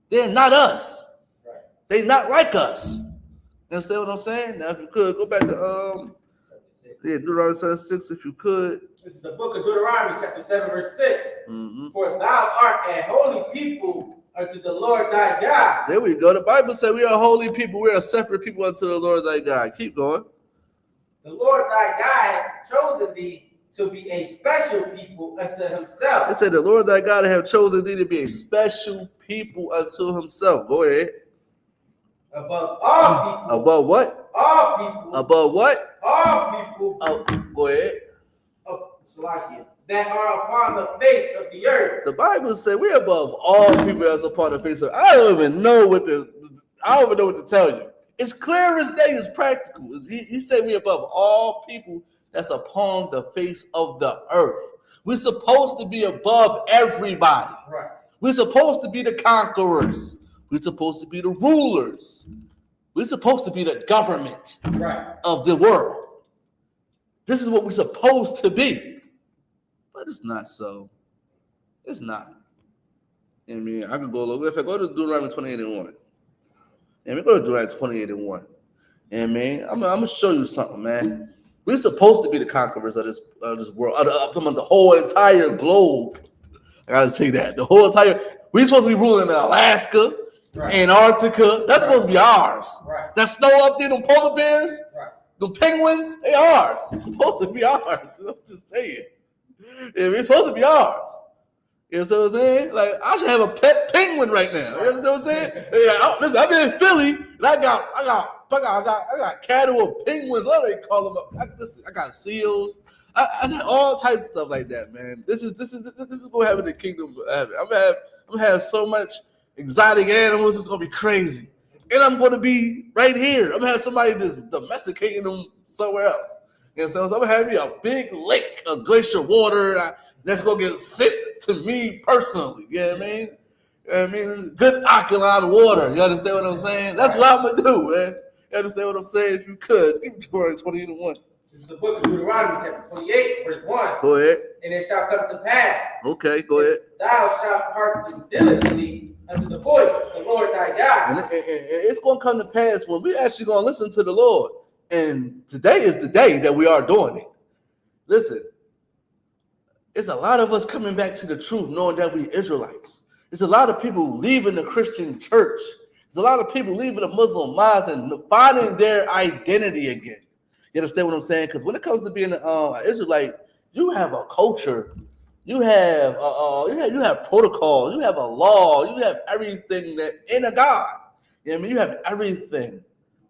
They're not us. Right. They're not like us. You understand what I'm saying? Now, if you could go back to 76. Deuteronomy 6, if you could. This is the book of Deuteronomy, chapter 7, verse 6. Mm-hmm. For thou art a holy people unto the Lord thy God. There we go. The Bible said we are holy people. We are separate people unto the Lord thy God. Keep going. The Lord thy God hath chosen thee to be a special people unto himself. It said the Lord thy God have chosen thee to be a special people unto himself. Go ahead. Above all people. Above what? All people. Above what? All people. Oh, go ahead. Of Salakia, that are upon the face of the earth. The Bible said we're above all people that's upon the face of. I don't even know what to tell you. It's clear as day. It's practical. He said we're above all people that's upon the face of the earth. We're supposed to be above everybody. Right. We're supposed to be the conquerors. We're supposed to be the rulers. We're supposed to be the government of the world. This is what we're supposed to be. But it's not so. It's not. I mean, I could go look. If I go to Deuteronomy 28:1. And we go to Deuteronomy 28:1. And man, I'm gonna show you something, man. We're supposed to be the conquerors of this world, of the whole entire globe. I gotta say that. The whole entire, we're supposed to be ruling in Alaska, Antarctica. That's supposed to be ours. Right. That snow up there, them polar bears, the penguins, they ours. It's supposed to be ours. I'm just saying. Yeah, it's supposed to be ours. You know what I'm saying? Like, I should have a pet penguin right now. You know what I'm saying? Yeah, listen, I'm in Philly, and I got cattle of penguins. What do they call them? I got seals. I got all types of stuff like that, man. This is what happen in the kingdom of heaven. I'm gonna have so much exotic animals. It's gonna be crazy, and I'm gonna be right here. I'm gonna have somebody just domesticating them somewhere else. You know, so I'm gonna have me a big lake of glacier water. That's gonna get sent to me personally. You know what I mean? I mean, good alkaline water. You understand what I'm saying? That's what I'm gonna do, man. You understand what I'm saying? If you could, give me Deuteronomy 28:1. This is the book of Deuteronomy, chapter 28, verse 1. Go ahead. And it shall come to pass. Okay, go ahead. Thou shalt hearken diligently unto the voice of the Lord thy God. And it's gonna come to pass when we actually gonna listen to the Lord. And today is the day that we are doing it. Listen. It's a lot of us coming back to the truth, knowing that we Israelites. It's a lot of people leaving the Christian church. There's a lot of people leaving the Muslim mosques and finding their identity again. You understand what I'm saying? Because when it comes to being an Israelite, you have a culture, you have protocol, you have a law, you have everything that in a God. You know what I mean? You have everything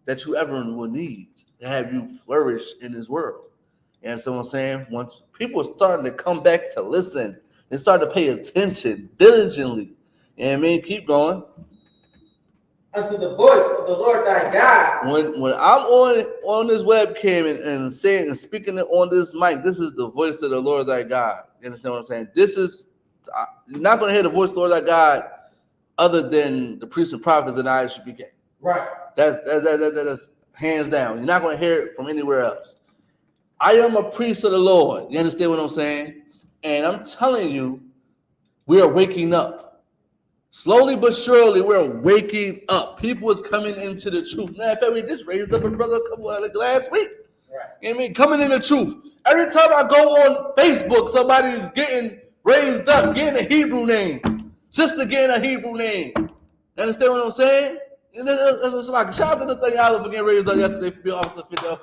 that you ever will need to have you flourish in this world. You understand what I'm saying? Once people are starting to come back to listen, they start to pay attention diligently. You know what I mean? Keep going. Unto the voice of the Lord thy God. When I'm on this webcam and saying and speaking on this mic, this is the voice of the Lord thy God. You understand what I'm saying? This is, you're not going to hear the voice of the Lord thy God other than the priests and prophets in I.S.U.P.K. Right. That's hands down. You're not going to hear it from anywhere else. I am a priest of the Lord. You understand what I'm saying? And I'm telling you, we are waking up. Slowly but surely, we're waking up. People is coming into the truth. Now, in fact, we just raised up a brother a couple of last week. Right. You know what I mean? Coming in the truth. Every time I go on Facebook, somebody's getting raised up, getting a Hebrew name. Sister getting a Hebrew name. You understand what I'm saying? And it's like, shout out to Nathaniel for getting raised up yesterday for being officer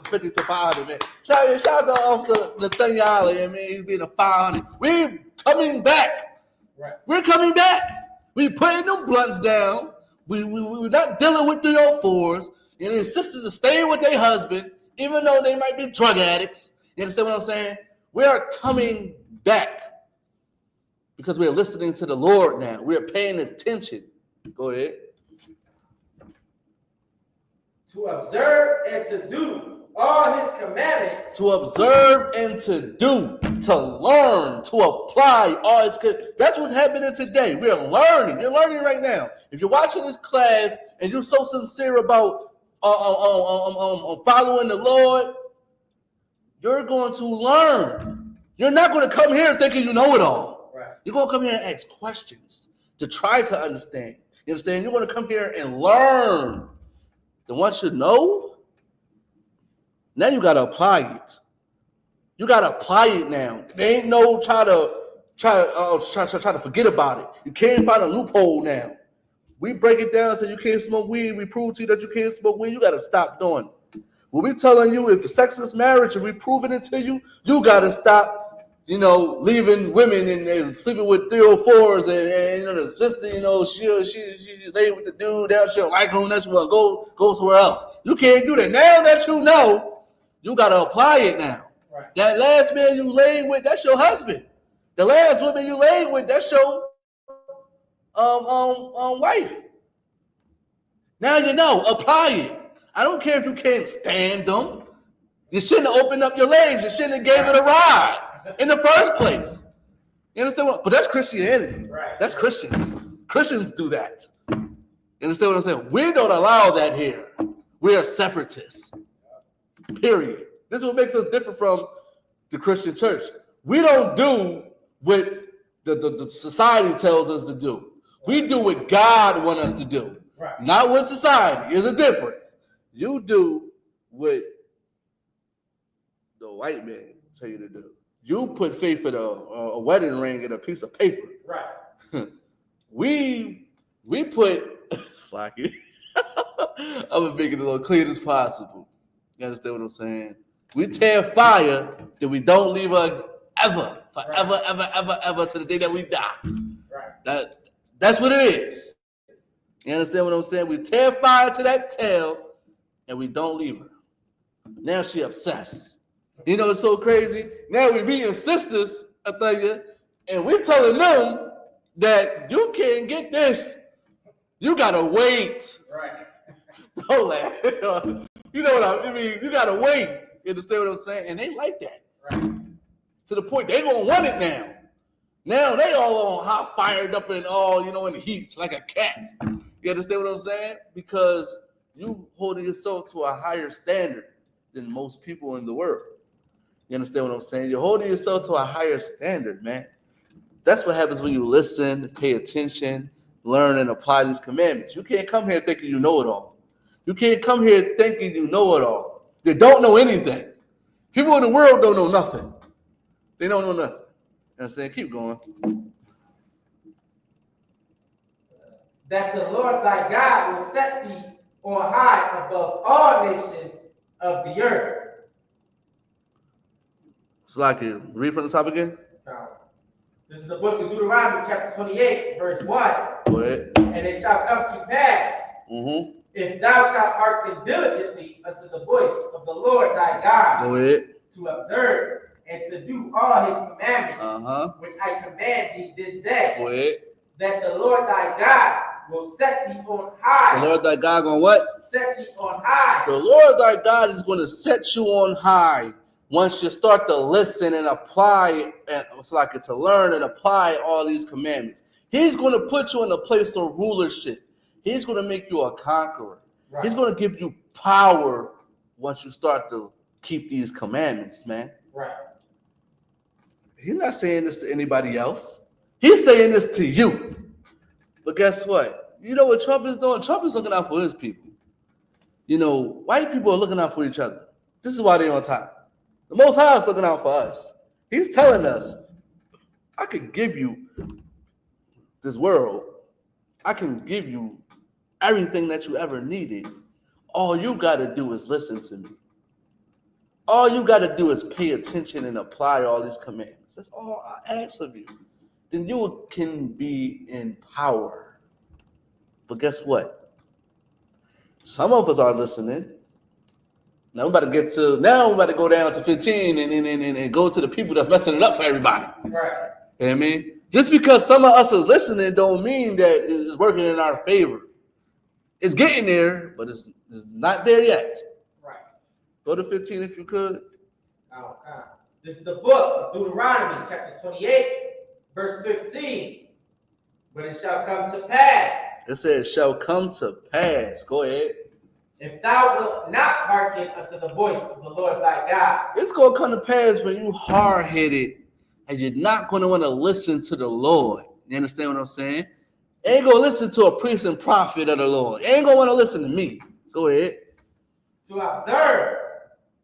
50 to 500, man. Shout out to Officer Nathaniel, I mean, he's being a 500. We're coming back. Right. We're coming back. We're putting them blunts down. We're not dealing with 304s. And the sisters are staying with their husband, even though they might be drug addicts. You understand what I'm saying? We are coming back because we're listening to the Lord now. We're paying attention. Go ahead. To observe and to do all his commandments. To observe and to do, to learn, to apply all its good. That's what's happening today. We're learning. You're learning right now. If you're watching this class and you're so sincere about following the Lord, you're going to learn. You're not going to come here thinking you know it all. Right. You're going to come here and ask questions to try to understand. You understand? You're going to come here and learn. Then once you know, now you got to apply it. You got to apply it now. There ain't no try to forget about it. You can't find a loophole now. We break it down, say you can't smoke weed. We prove to you that you can't smoke weed. You got to stop doing it. When we telling you if the sex is marriage and we proving it to you, you got to stop, leaving women and sleeping with 3 or 4s and the sister, she lay with the dude, now she don't like him, now she want to go somewhere else. You can't do that. Now that you know, you got to apply it now. Right. That last man you laid with, that's your husband. The last woman you laid with, that's your wife. Now you know, apply it. I don't care if you can't stand them. You shouldn't have opened up your legs. You shouldn't have gave it a ride in the first place. You understand what? But that's Christianity. Right. That's Christians. Christians do that. You understand what I'm saying? We don't allow that here. We are separatists. Period. This is what makes us different from the Christian church. We don't do what the society tells us to do. We do what God wants us to do. Right. Not what society. There's a difference. You do what the white man tell you to do. You put faith in a wedding ring and a piece of paper. Right. We put slacky. I'm gonna make it a little clean as possible. You understand what I'm saying? We tear fire that we don't leave her ever, forever, right. ever to the day that we die. Right. That's what it is. You understand what I'm saying? We tear fire to that tail and we don't leave her. Now she obsessed. You know, it's so crazy. Now we meeting sisters, I tell you, and we telling them that you can't get this. You gotta wait. Right. Don't laugh. You know what I mean? You gotta wait. You understand what I'm saying? And they like that. Right. To the point they gonna want it now. Now they all on hot, fired up and all, in the heat like a cat. You understand what I'm saying? Because you holding yourself to a higher standard than most people in the world. You understand what I'm saying? You're holding yourself to a higher standard, man. That's what happens when you listen, pay attention, learn, and apply these commandments. You can't come here thinking you know it all. You can't come here thinking you know it all. They don't know anything. People in the world don't know nothing. They don't know nothing. You know what I'm saying? Keep going. That the Lord thy God will set thee on high above all nations of the earth. Slaki, read from the top again. This is the book of Deuteronomy, chapter 28, verse 1. Go ahead. And it shall come to pass, if thou shalt hearken diligently unto the voice of the Lord thy God, Go ahead. to observe and to do all his commandments, which I command thee this day, Go ahead. that the Lord thy God will set thee on high. The Lord thy God going what? Set thee on high. The Lord thy God is going to set you on high once you start to listen and apply, and it's like to learn and apply all these commandments. He's going to put you in a place of rulership. He's going to make you a conqueror. Right. He's going to give you power once you start to keep these commandments, man. Right. He's not saying this to anybody else. He's saying this to you. But guess what? You know what Trump is doing? Trump is looking out for his people. White people are looking out for each other. This is why they're on top. The Most High is looking out for us. He's telling us, I can give you this world. I can give you everything that you ever needed. All you got to do is listen to me. All you got to do is pay attention and apply all these commandments. That's all I ask of you. Then you can be in power. But guess what? Some of us are listening. Now we're about to go down to 15 and go to the people that's messing it up for everybody. Right. You know what I mean? Just because some of us are listening don't mean that it's working in our favor. It's getting there, but it's not there yet. Right. Go to 15 if you could. Oh, this is the book of Deuteronomy, chapter 28, verse 15. But it shall come to pass. It says, shall come to pass. Go ahead. If thou wilt not hearken unto the voice of the Lord thy God. It's going to come to pass when you hard-headed and you're not going to want to listen to the Lord. You understand what I'm saying? You ain't going to listen to a priest and prophet of the Lord. You ain't going to want to listen to me. Go ahead. To observe,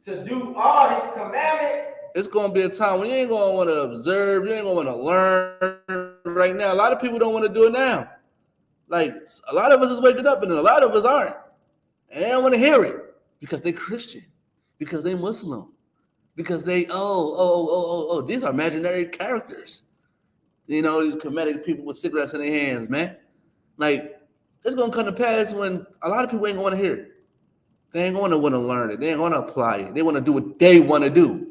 to do all his commandments. It's going to be a time when you ain't going to want to observe. You ain't going to want to learn right now. A lot of people don't want to do it now. Like, a lot of us is waking up and a lot of us aren't. And they don't want to hear it because they Christian, because they Muslim, because they, these are imaginary characters. You know, these comedic people with cigarettes in their hands, man. Like, it's going to come to pass when a lot of people ain't going to hear it. They ain't going to want to learn it. They ain't going to apply it. They want to do what they want to do.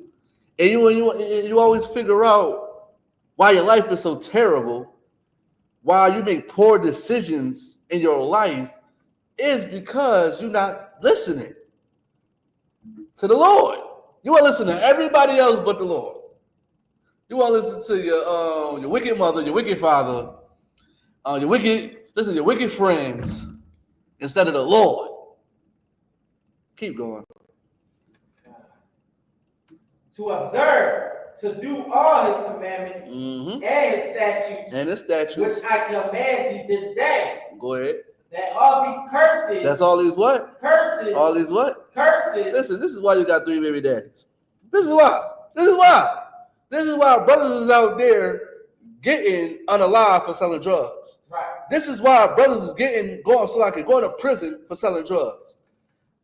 And you always figure out why your life is so terrible, why you make poor decisions in your life, is because you're not listening to the Lord. You want to listen to everybody else but the Lord. You want to listen to your wicked mother, your wicked father, your wicked friends instead of the Lord. Keep going. To observe, to do all his commandments and his statutes, which I command thee this day. Go ahead. That all these curses. That's all these what? Curses. All these what? Curses. Listen, this is why you got 3 baby daddies. This is why. This is why. This is why brothers is out there getting unalive for selling drugs. Right. This is why brothers is going to prison for selling drugs.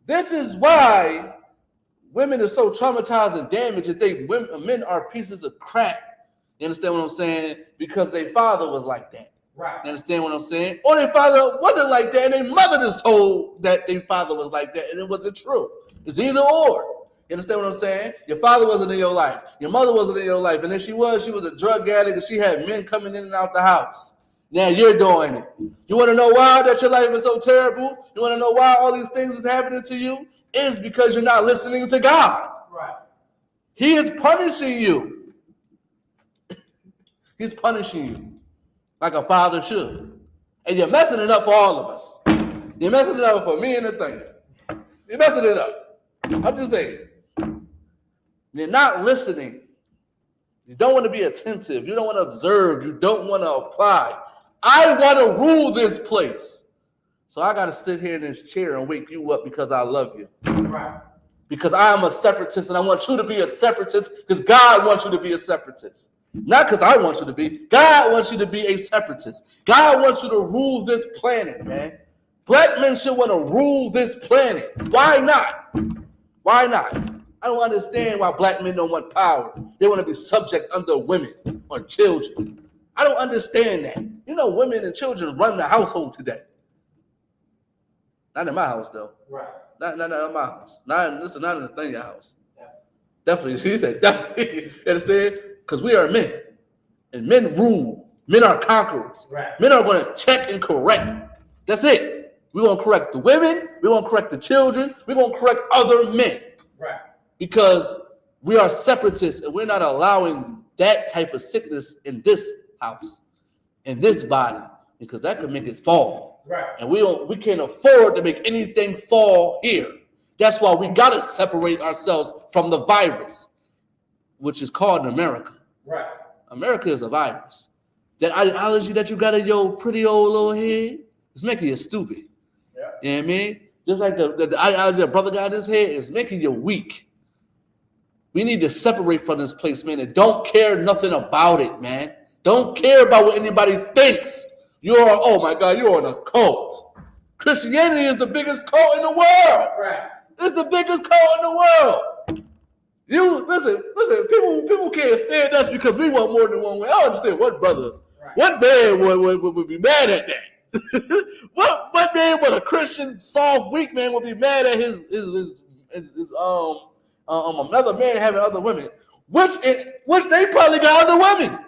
This is why women are so traumatized and damaged that men are pieces of crap. You understand what I'm saying? Because their father was like that. Right. You understand what I'm saying? Or their father wasn't like that, and their mother just told that their father was like that, and it wasn't true. It's either or. You understand what I'm saying? Your father wasn't in your life. Your mother wasn't in your life. And then she was a drug addict, and she had men coming in and out the house. Now you're doing it. You want to know why that your life is so terrible? You want to know why all these things is happening to you? It's because you're not listening to God. Right. He is punishing you. He's punishing you like a father should. And you're messing it up for all of us. You're messing it up for me and the thing. You're messing it up. I'm just saying. You're not listening. You don't want to be attentive. You don't want to observe. You don't want to apply. I want to rule this place. So I got to sit here in this chair and wake you up because I love you. Right. Because I am a separatist and I want you to be a separatist because God wants you to be a separatist. Not because I want you to be. God wants you to be a separatist. God wants you to rule this planet, man. Black men should want to rule this planet. Why not? Why not? I don't understand why black men don't want power. They want to be subject under women or children. I don't understand that. You know, women and children run the household today. Not in my house, though. Right. Not in my house. Not in the thing your house. Yeah. Definitely. He said definitely. You understand? Because we are men. And men rule. Men are conquerors. Right. Men are going to check and correct. That's it. We're going to correct the women. We're going to correct the children. We're going to correct other men. Right. Because we are separatists and we're not allowing that type of sickness in this house, in this body, because that could make it fall. Right. And we can't afford to make anything fall here. That's why we gotta separate ourselves from the virus, which is called America. Right. America is a virus. That ideology that you got in your pretty old little head is making you stupid. Yeah. You know what I mean? Just like the ideology that brother got in his head is making you weak. We need to separate from this place, man, and don't care nothing about it, man. Don't care about what anybody thinks. You're, oh my God, you're in a cult. Christianity is the biggest cult in the world. Right. It's the biggest cult in the world. You listen, people can't stand us because we want more than one way. I don't understand what brother, what man would be mad at that. what man but a Christian, soft, weak man would be mad at his another man having other women, which they probably got other women.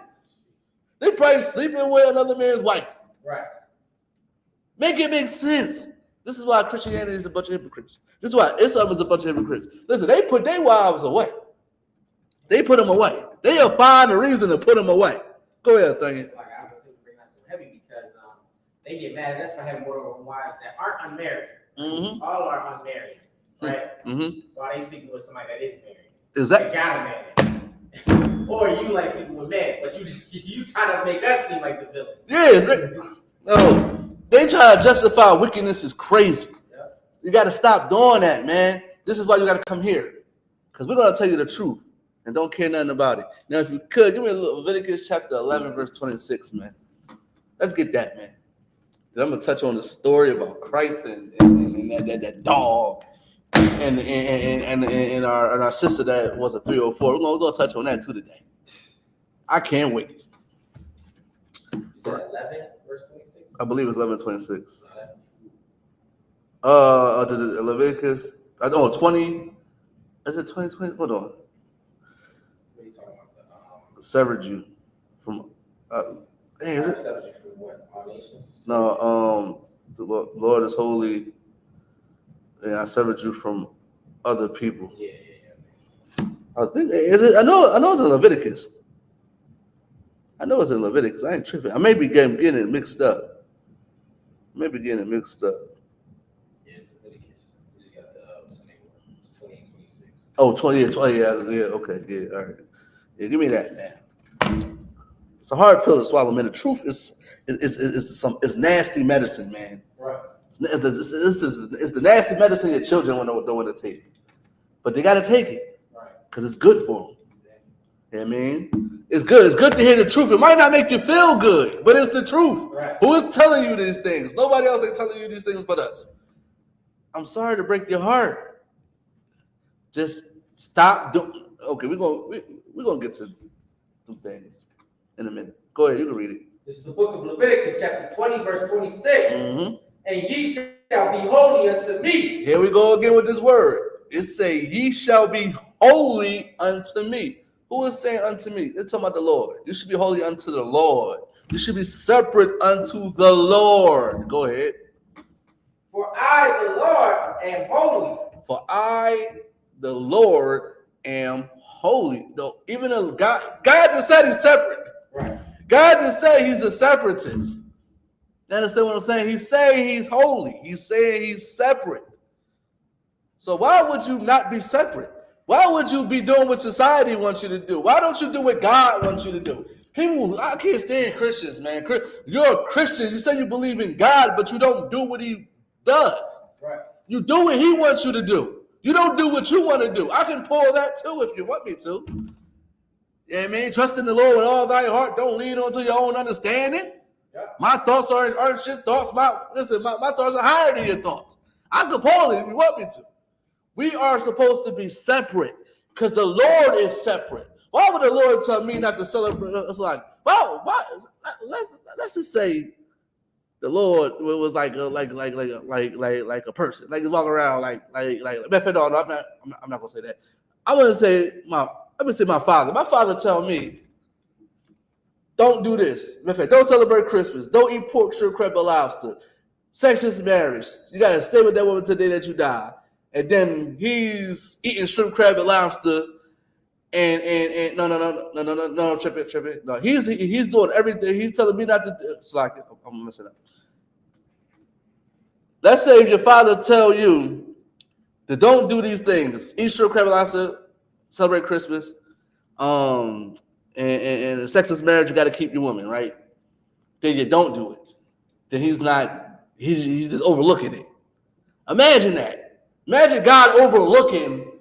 They probably sleeping with another man's wife. Right. Make it make sense. This is why Christianity is a bunch of hypocrites. This is why Islam is a bunch of hypocrites. Listen, they put their wives away. They put them away. They'll find a reason to put them away. Go ahead, Thank Like I was going to bring that so heavy because they get mad at us for having more than one wives that aren't unmarried. Mm-hmm. All are unmarried, right? Mm-hmm. While they sleeping with somebody that is married. Is They that? got a man. Or you like sleeping with men, but you trying to make us seem like the villain. Yeah, is it? No. They try to justify wickedness is crazy. Yep. You got to stop doing that, man. This is why you got to come here. Because we're going to tell you the truth and don't care nothing about it. Now, if you could, give me a little Leviticus chapter 11, verse 26, man. Let's get that, man. I'm going to touch on the story about Christ and that dog and our sister that was a 304. We're going to touch on that too today. I can't wait. You said 11, verse 26? I believe it's 11:26. No, that's The Leviticus. I know 20. Is it 2020? Hold on. what are you talking about? Severed you from. Hey, is it? Severed you from what? All nations? No. The Lord is holy, and I severed you from other people. Yeah. I think is it. I know it's in Leviticus. I know it's in Leviticus. I ain't tripping. I may be getting it mixed up. Yeah, it's Leviticus. We just got the, what's the name? It's 20 and 26. Oh, 20, yeah, okay, yeah, all right. Yeah, give me that, man. It's a hard pill to swallow, man. The truth is nasty medicine, man. Right. It's the nasty medicine your children don't want to take. But they got to take it Right. because it's good for them. You know what I mean? It's good. It's good to hear the truth. It might not make you feel good, but it's the truth. Right. Who is telling you these things? Nobody else ain't telling you these things but us. I'm sorry to break your heart. Just stop doing. Okay, we're gonna get to some things in a minute. Go ahead, you can read it. This is the book of Leviticus, chapter 20, verse 26. Mm-hmm. And ye shall be holy unto me. Here we go again with this word. It say, "Ye shall be holy unto me." Who is saying unto me? They're talking about the Lord. You should be holy unto the Lord. You should be separate unto the Lord. Go ahead. For I, the Lord, am holy. For I, the Lord, am holy. Though even though God just said he's separate. Right. God just said he's a separatist. You understand what I'm saying? He's saying he's holy. He's saying he's separate. So why would you not be separate? Why would you be doing what society wants you to do? Why don't you do what God wants you to do? People, I can't stand Christians, man. You're a Christian. You say you believe in God, but you don't do what he does. Right. You do what he wants you to do. You don't do what you want to do. I can pull that too if you want me to. You know what I mean? Trust in the Lord with all thy heart. Don't lean onto your own understanding. Yeah. My thoughts aren't your thoughts. My thoughts are higher than your thoughts. I can pull it if you want me to. We are supposed to be separate because the Lord is separate. Why would the Lord tell me not to celebrate? It's like, well, why? Let's just say the Lord was like a person, like he's walking around like. No, I'm not gonna say that. I'm gonna say my father. My father tell me, don't do this. Don't celebrate Christmas. Don't eat pork, shrimp, crab, or lobster. Sex is marriage. You gotta stay with that woman till the day that you die. And then he's eating shrimp, crab, and lobster, and no, tripping. No, he's doing everything. He's telling me not to do. It's like I'm messing up. Let's say if your father tell you that don't do these things, eat shrimp, crab, and lobster, celebrate Christmas, and sex is marriage. You got to keep your woman, right? Then you don't do it. Then he's just overlooking it. Imagine that. Imagine God overlooking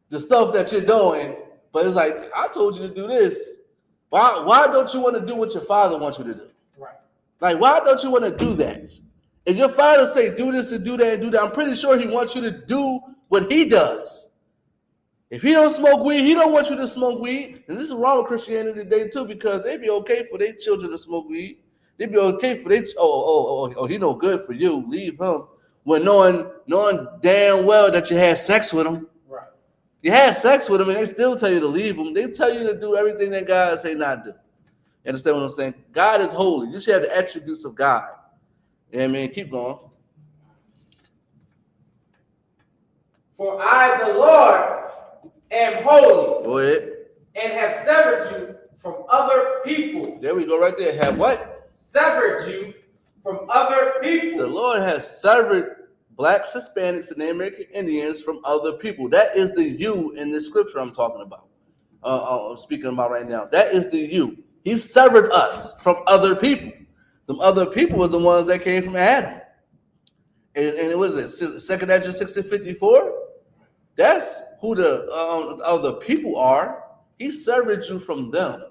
the stuff that you're doing, but it's like, I told you to do this. Why don't you want to do what your father wants you to do? Right. Like, why don't you want to do that? If your father say do this and do that and do that, I'm pretty sure he wants you to do what he does. If he don't smoke weed, he don't want you to smoke weed. And this is wrong with Christianity today too, because they be okay for their children to smoke weed. They be okay for their he no good for you. Leave him. When knowing damn well that you had sex with him. Right. You had sex with him and they still tell you to leave him. They tell you to do everything that God say not do. You understand what I'm saying? God is holy. You should have the attributes of God. You know what I mean? Keep going. For I, the Lord, am holy, Go ahead. and have severed you from other people. There we go right there. Have what? Severed you from other people. The Lord has severed blacks, Hispanics, and Native American Indians from other people. That is the you in this scripture I'm talking about. I'm speaking about right now. That is the you. He severed us from other people. Them other people was the ones that came from Adam. And what is it? 2nd Ezra 6:54? That's who the other people are. He severed you from them.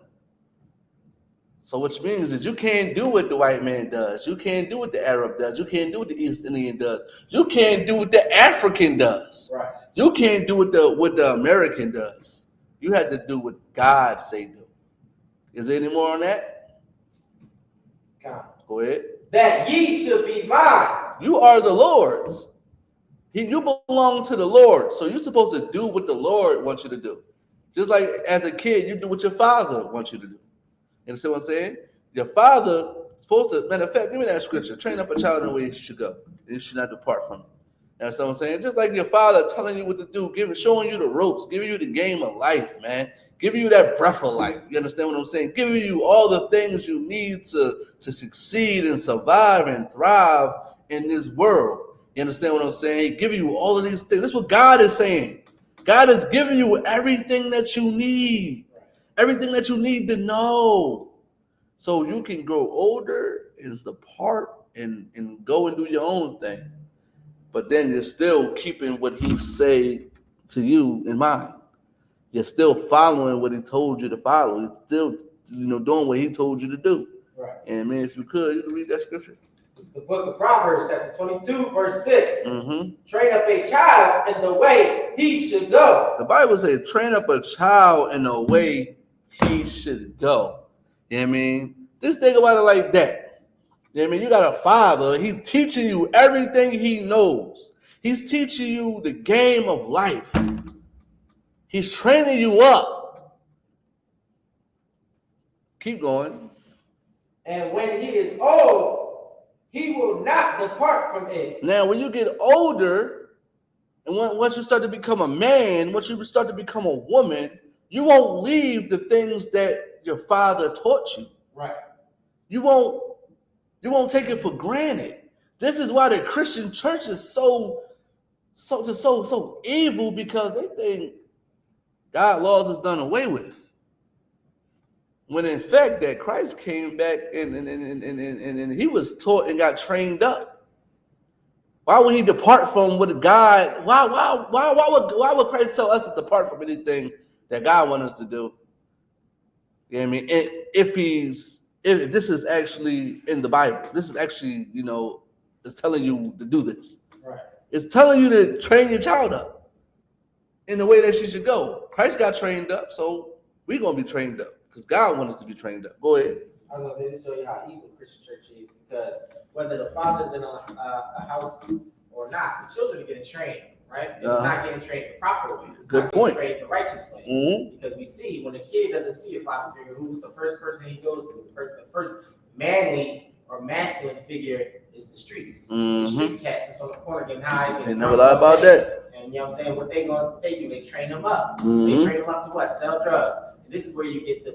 So which means is you can't do what the white man does. You can't do what the Arab does. You can't do what the East Indian does. You can't do what the African does. Right. You can't do what the American does. You have to do what God say do. Is there any more on that? Go ahead. That ye should be mine. You are the Lord's. You belong to the Lord. So you're supposed to do what the Lord wants you to do. Just like as a kid, you do what your father wants you to do. You understand what I'm saying? Your father is supposed to, matter of fact, give me that scripture. Train up a child in the way he should go. And you should not depart from it. You understand what I'm saying? Just like your father telling you what to do, showing you the ropes, giving you the game of life, man. Giving you that breath of life. You understand what I'm saying? Giving you all the things you need to succeed and survive and thrive in this world. You understand what I'm saying? He giving you all of these things. That's what God is saying. God is giving you everything that you need. Everything that you need to know. So you can grow older and depart and go and do your own thing. But then you're still keeping what he say to you in mind. You're still following what he told you to follow. You're still, doing what he told you to do. Right. And man, if you could, you can read that scripture. It's the book of Proverbs, chapter 22, verse 6. Mm-hmm. Train up a child in the way he should go. The Bible says, train up a child in the way he should go. You know what I mean? Just think about it like that. You know what I mean? You got a father, he's teaching you everything he knows. He's teaching you the game of life. He's training you up. Keep going. And when he is old, he will not depart from it. Now, when you get older, and once you start to become a man, once you start to become a woman, you won't leave the things that your father taught you. Right. You won't take it for granted. This is why the Christian church is so evil, because they think God laws is done away with. When in fact that Christ came back and he was taught and got trained up. Why would he depart from what God? Why would Christ tell us to depart from anything that God wants us to do? You know what I mean? And if this is actually in the Bible, this is actually, it's telling you to do this. Right. It's telling you to train your child up in the way that she should go. Christ got trained up, so we're gonna be trained up because God wants us to be trained up. Go ahead. I was gonna say, this show you how evil Christian church is, because whether the father's in a house or not, the children are getting trained, right? It's not getting trained the proper way. It's Good not point. Getting trained the righteous way. Mm-hmm. Because we see when a kid doesn't see a father figure, who's the first person he goes to? The first manly or masculine figure is the streets. Mm-hmm. The street cats that's on the corner getting high. They never lie about that. And you know what I'm saying? What they do, they train them up. Mm-hmm. They train them up to what? Sell drugs. And this is where you get the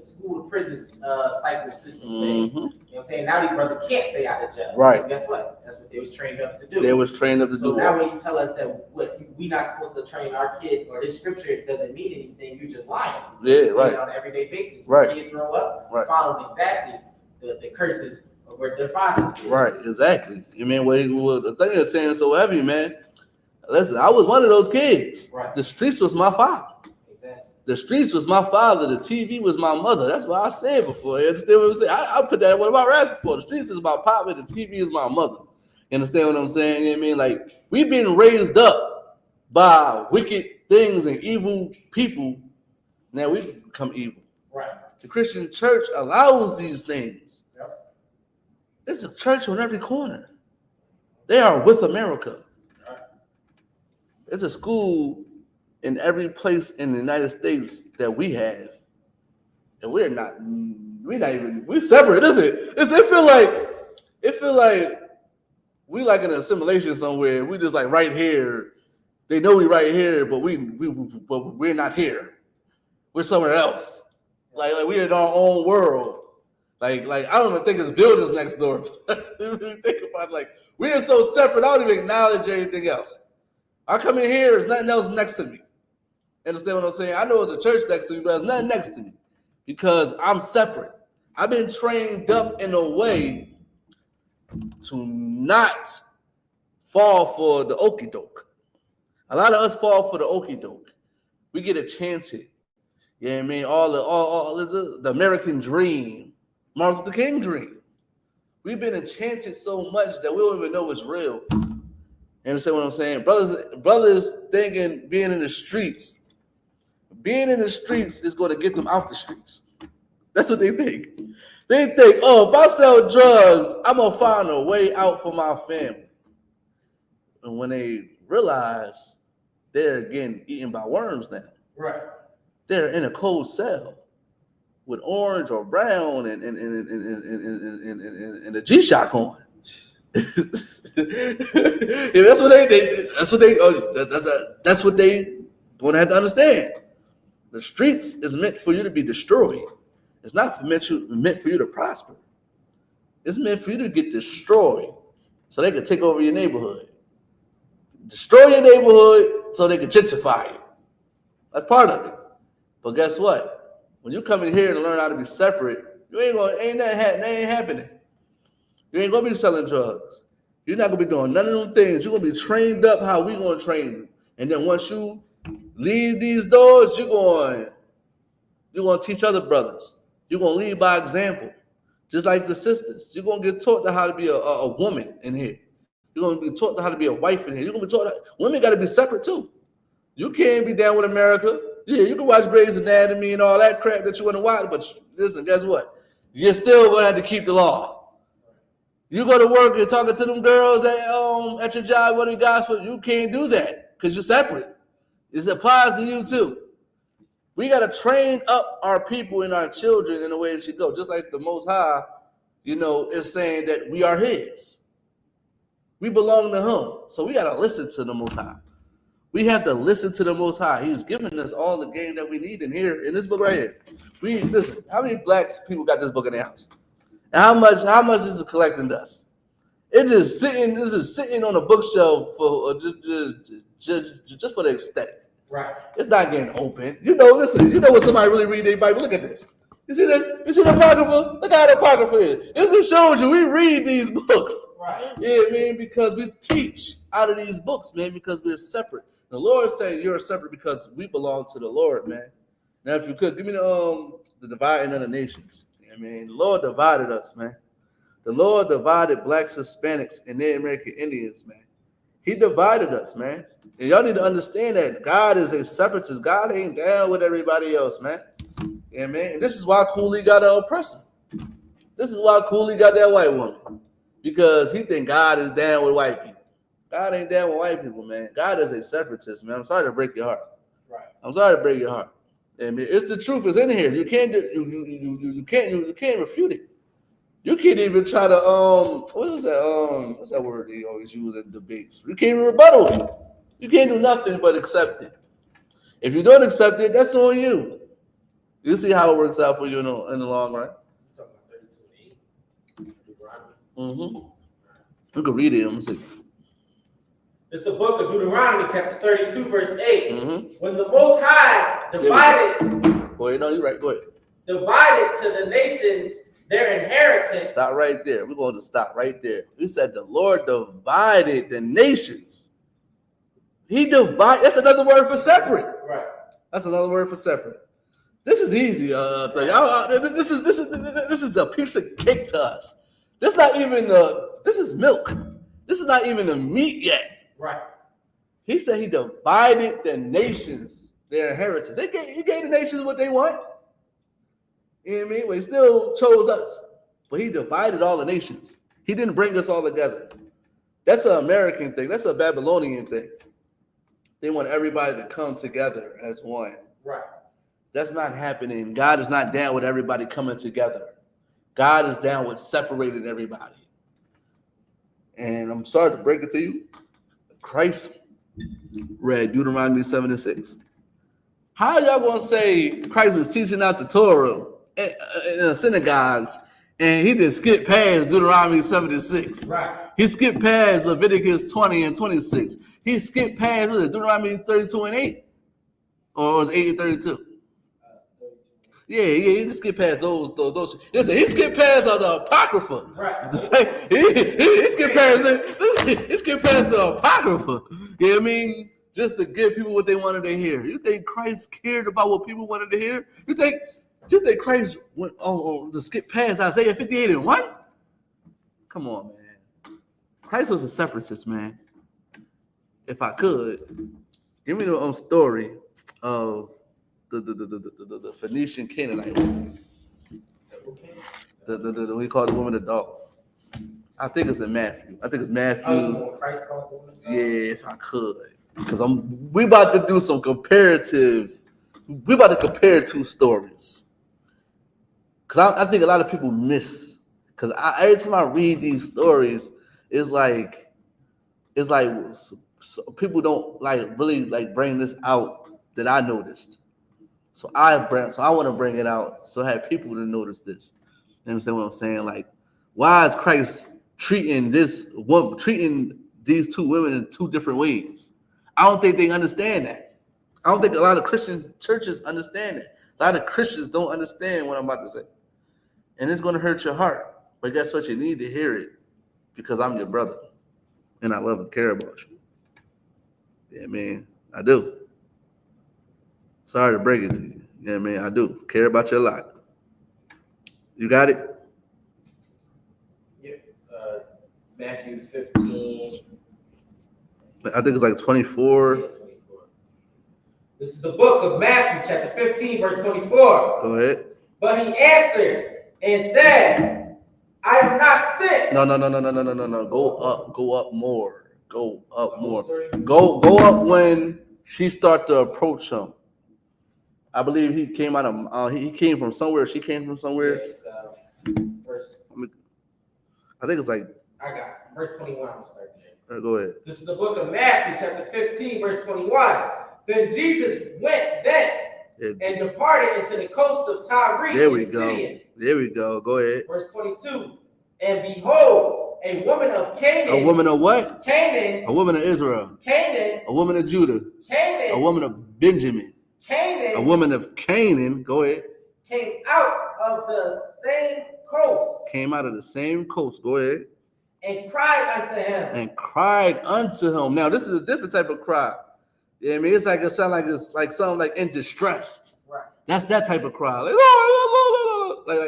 school to prison cycle system thing. Mm-hmm. You know what I'm saying? Now these brothers can't stay out of jail. Right. Because guess what? That's what they was trained up to do. They was trained up to So do now what? when you tell us that we not supposed to train our kid, or this scripture doesn't mean anything, you're just lying. Yeah, You see right. it on an everyday basis. Right. When kids grow up, Right. following exactly the curses of where their fathers did. Right, exactly. I mean, what the thing is saying so heavy, man. Listen, I was one of those kids. Right. The streets was my father. Exactly. The streets was my father. The TV was my mother. That's what I said before. You understand what I'm saying? I put that in one of my raps before. The streets is my papa. The TV is my mother. You understand what I'm saying? You know what I mean? Like, we've been raised up by wicked things and evil people. Now we've become evil. Right. The Christian church allows these things. Yep. There's a church on every corner. They are with America. Right. There's a school in every place in the United States that we have. And we're separate, is it? It feel like we like in an assimilation somewhere. We just like right here They know we right here, but we're not here. We're somewhere else. Like we're in our own world. Like I don't even think it's buildings next door to us. Really think about it. Like we are so separate. I don't even acknowledge anything else. I come in here, there's nothing else next to me. Understand what I'm saying? I know it's a church next to me, but there's nothing next to me because I'm separate. I've been trained up in a way to not fall for the okie-doke. A lot of us fall for the okie-doke. We get enchanted. You know what I mean? All the American dream, Martin Luther King dream. We've been enchanted so much that we don't even know it's real. You understand what I'm saying? Brothers thinking being in the streets is going to get them out the streets. That's what they think. They think, oh, if I sell drugs, I'm going to find a way out for my family. And when they realize they're getting eaten by worms now. Right. They're in a cold cell with orange or brown and a G-Shock on. Yeah, that's what they gonna have to understand. The streets is meant for you to be destroyed. It's not meant for you to prosper. It's meant for you to get destroyed so they can take over your neighborhood. Destroy your neighborhood so they can gentrify it. That's part of it. But guess what? When you come in here to learn how to be separate, ain't happening. You ain't gonna be selling drugs. You're not gonna be doing none of them things. You're gonna be trained up how we gonna train you. And then once you leave these doors, you're gonna teach other brothers. You're gonna lead by example, just like the sisters. You're gonna get taught how to be a woman in here. You're gonna be taught how to be a wife in here. You're gonna be taught women got to be separate too. You can't be down with America. Yeah, you can watch Grey's Anatomy and all that crap that you want to watch, but listen, guess what? You're still gonna have to keep the law. You go to work and talking to them girls at your job, what do you gospel? You can't do that because you're separate. This applies to you too. We got to train up our people and our children in the way it should go. Just like the Most High, is saying that we are His. We belong to Him. So we got to listen to the Most High. We have to listen to the Most High. He's giving us all the game that we need in here, in this book right here. Listen, how many black people got this book in their house? And how much is it collecting dust? It's just sitting on a bookshelf for just for the aesthetic. Right. It's not getting open. Listen, when somebody really read their Bible, look at this. You see this? You see the Apocrypha? Look how the Apocrypha is. This just shows you we read these books. Right. Yeah, man, because we teach out of these books, man, because we're separate. The Lord saying you're separate because we belong to the Lord, man. Now, if you could, give me the dividing of the nations. I mean, the Lord divided us, man. The Lord divided blacks, Hispanics, and Native American Indians, man. He divided us, man. And y'all need to understand that God is a separatist. God ain't down with everybody else, man. Yeah, man. And this is why Cooley got an oppressor. This is why Cooley got that white woman. Because he think God is down with white people. God ain't down with white people, man. God is a separatist, man. I'm sorry to break your heart. Right. I'm sorry to break your heart. I mean, it's the truth. It's in here. You can't refute it. You can't even try to what's that word they always use in debates? You can't even rebuttal it. You can't do nothing but accept it. If you don't accept it, that's on you. You see how it works out for you in the long run. Talking about 32:8. Mm-hmm. You can read it. I'm gonna see. It's the book of Deuteronomy, chapter 32, verse 8. Mm-hmm. When the Most High divided. Boy, no, you're right. Go ahead. Divided to the nations their inheritance. Stop right there. We're going to stop right there. We said the Lord divided the nations. He divided. That's another word for separate. Right. That's another word for separate. This is easy. This is a piece of cake to us. This is milk. This is not even the meat yet. Right. He said he divided the nations their inheritance. He gave the nations what they want. You know what I mean? Well, he still chose us. But he divided all the nations. He didn't bring us all together. That's an American thing. That's a Babylonian thing. They want everybody to come together as one. Right. That's not happening. God is not down with everybody coming together. God is down with separating everybody. And I'm sorry to break it to you. Christ read Deuteronomy 7:6. How y'all gonna say Christ was teaching out the Torah in the synagogues and he just skipped past Deuteronomy 7:6? Right. He skipped past Leviticus 20 and 26. He skipped past Deuteronomy 32 and 8, or was it 8 and 32? Yeah, he just skipped past those. Listen, he skipped past the Apocrypha. Right. He skipped past the Apocrypha. You know what I mean? Just to give people what they wanted to hear. You think Christ cared about what people wanted to hear? You think Christ went to skip past Isaiah 58 and 1? Come on, man. Christ was a separatist, man. If I could, give me the story of the Phoenician Canaanite woman. We call the woman a dog. I think it's in Matthew. Christ called the woman a dog? Yeah, if I could. Because we about to do some comparative. We about to compare two stories. Because I think a lot of people miss. Because every time I read these stories, it's like people don't really bring this out that I noticed. So I want to bring it out so I have people to notice this. You understand what I'm saying? Like, why is Christ treating these two women in two different ways? I don't think they understand that. I don't think a lot of Christian churches understand that. A lot of Christians don't understand what I'm about to say. And it's going to hurt your heart. But guess what? You need to hear it because I'm your brother. And I love and care about you. Yeah, man, I do. Sorry to break it to you. Yeah, man, I do care about you a lot. You got it? Yeah. Matthew 15. I think it's like 24. Yeah, 24. This is the book of Matthew, chapter 15, verse 24. Go ahead. But he answered and said, I am not sent. No. Go up more. Go up more. Go up when she started to approach him. I believe he came out of he came from somewhere. She came from somewhere. Verse, I think it's like I got it. Verse 21. I'm gonna start there. Go ahead. This is the book of Matthew, chapter 15, verse 21. Then Jesus went thence and departed into the coast of Tyre. There we go. Go ahead. Verse 22. And behold, a woman of Canaan. A woman of what? Canaan. A woman of Israel. Canaan. A woman of Judah. Canaan. A woman of Benjamin. Canaan. A woman of Canaan. Go ahead. Came out of the same coast. Came out of the same coast. Go ahead. And cried unto him. And cried unto him. Now, this is a different type of cry. Yeah, I mean, it sounds like it's like something like in distress. Right. That's that type of cry. Like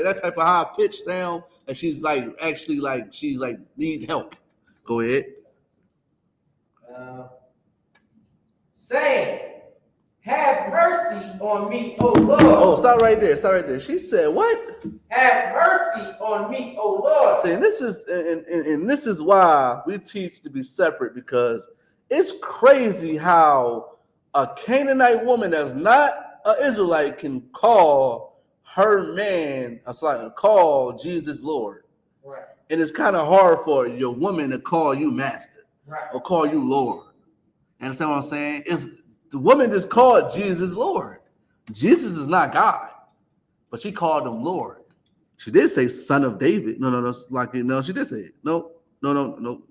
that type of high pitched sound. And she's need help. Go ahead. Saying, have mercy on me, O Lord. Oh, stop right there. She said, what? Have mercy on me, O Lord. See, and this is why we teach to be separate, because it's crazy how a Canaanite woman that's not an Israelite can call her man, call Jesus Lord. Right. And it's kind of hard for your woman to call you master, right, or call you Lord. Understand what I'm saying? The woman just called Jesus Lord. Jesus is not God, but she called him Lord. She did say son of David. No, she did say it. No. Go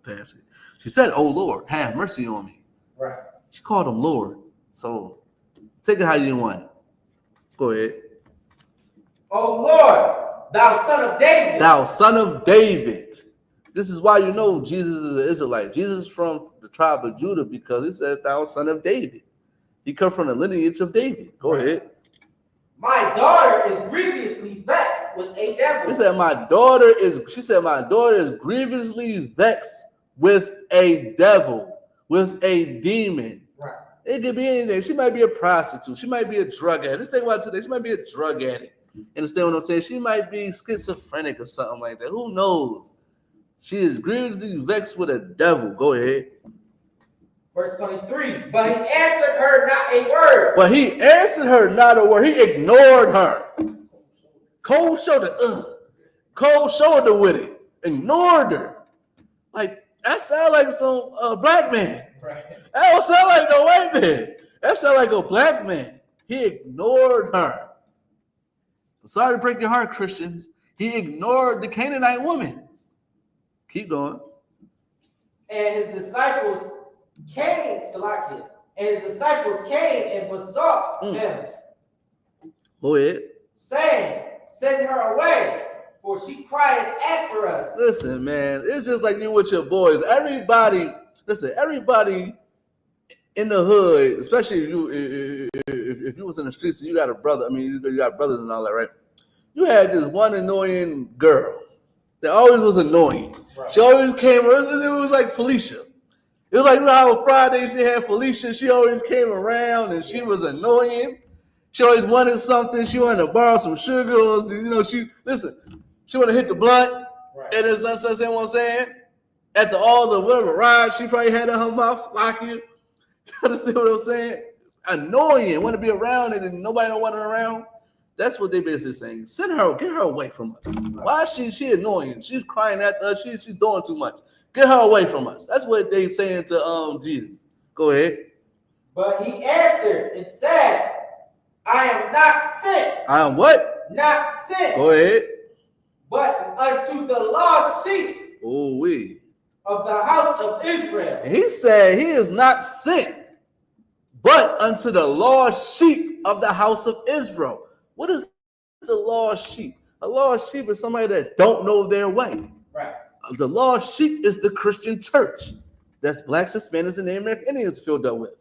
past it. She said, oh Lord, have mercy on me. Right. She called him Lord. So take it how you want. Go ahead. Oh Lord, thou son of David. Thou son of David. This is why you know Jesus is an Israelite. Jesus is from the tribe of Judah because he said, thou son of David. He come from the lineage of David. Go ahead. My daughter is grievously vexed with a devil. She said, my daughter is grievously vexed with a devil, with a demon. Right. It could be anything. She might be a prostitute. She might be a drug addict. Let's think about it today. She might be a drug addict. Understand what I'm saying? She might be schizophrenic or something like that. Who knows? She is grievously vexed with a devil. Go ahead. Verse 23. But he answered her not a word. But he answered her not a word. He ignored her. Cold shoulder with it. Ignored her. Like That sound like some black man. Right. That don't sound like no white man. That sound like a black man. He ignored her. I'm sorry to break your heart, Christians. He ignored the Canaanite woman. Keep going. And his disciples came, Salakia, and his disciples came and besought him, Go ahead. saying, send her away, for she cried after us. Listen, man, it's just like you with your boys. Everybody in the hood, especially if you was in the streets and you got a brother, I mean, you got brothers and all that, right? You had this one annoying girl that always was annoying. Right. She always came, it was like Felicia. It was like, you know how on Friday she had Felicia, she always came around and she was annoying. She always wanted something. She wanted to borrow some sugar. Or, you know, she wanted to hit the blunt. Right. And it's not what I'm saying. After all the whatever rides she probably had in her mouth, like you. Understand what I'm saying? Annoying. Want to be around it and nobody don't want her around. That's what they basically saying. Send her, get her away from us. Why is she annoying? She's crying at us. She's doing too much. Get her away from us. That's what they saying to Jesus. Go ahead. But he answered and said, I am not sent. I am what? Not sent. Go ahead. But unto the lost sheep Oh, we. of the house of Israel. And he said he is not sent, but unto the lost sheep of the house of Israel. What is the lost sheep? A lost sheep is somebody that don't know their way. Right. The lost sheep is the Christian church. That's blacks, Hispanics, and Native American Indians filled up with.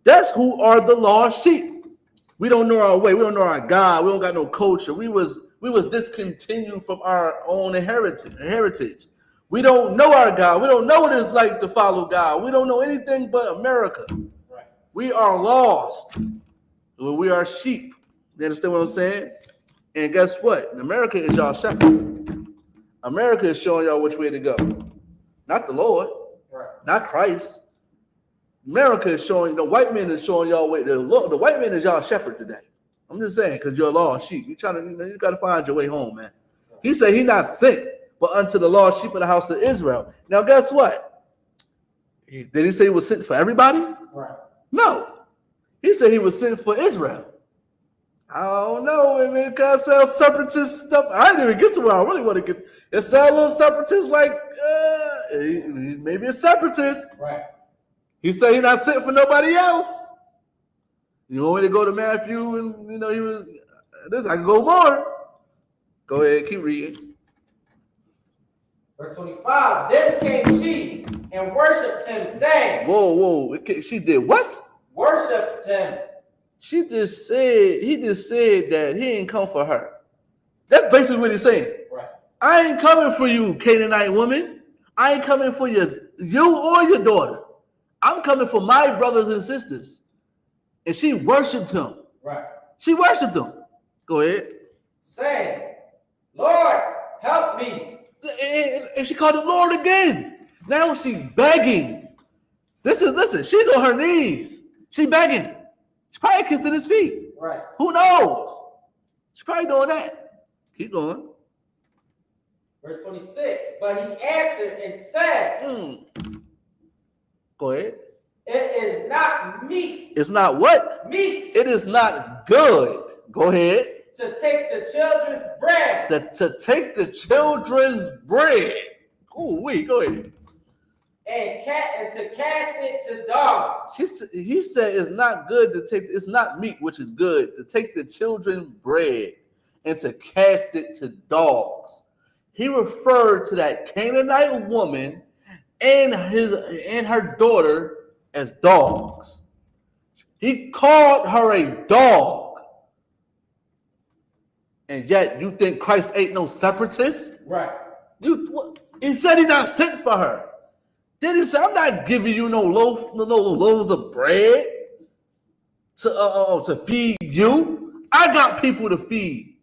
That's who are the lost sheep. We don't know our way. We don't know our God. We don't got no culture. We was discontinued from our own heritage. We don't know our God. We don't know what it's like to follow God. We don't know anything but America. Right. We are lost. We are sheep. You understand what I'm saying? And guess what? America is y'all shepherd. America is showing y'all which way to go. Not the Lord. Right. Not Christ. America is showing, the white man is showing y'all way. The white man is y'all shepherd today. I'm just saying, because you're a lost sheep. You got to find your way home, man. He said he not sent, but unto the lost sheep of the house of Israel. Now, guess what? Did he say he was sent for everybody? Right. No. He said he was sent for Israel. I don't know, man. It kind of sounds separatist stuff. I didn't even get to where I really want to get. It sounds a little separatist, like maybe a separatist. Right. He said he not sent for nobody else. You want me to go to Matthew and he was this? I can go more. Go ahead, keep reading. Verse 25. Then came she and worshipped him, saying, Whoa. She did what? Worshipped him. He just said that he ain't come for her. That's basically what he's saying. Right. I ain't coming for you, Canaanite woman. I ain't coming for you or your daughter. I'm coming for my brothers and sisters. And she worshipped him. Right. She worshipped him. Go ahead. Saying, Lord, help me. And she called him Lord again. Now she begging. Listen, she's on her knees. She begging. She probably kissed at his feet. Right. Who knows? She's probably doing that. Keep going. Verse 26. But he answered and said, Go ahead. It is not meat. It's not what? Meat. It is not good. Go ahead. To take the children's bread. To take the children's bread. Ooh, go ahead. And to cast it to dogs. He said it's not good to take, it's not meat, which is good, to take the children's bread and to cast it to dogs. He referred to that Canaanite woman and her daughter as dogs. He called her a dog. And yet you think Christ ain't no separatist? Right. He said he not sent for her. Then he said, I'm not giving you no loaves of bread to feed you. I got people to feed.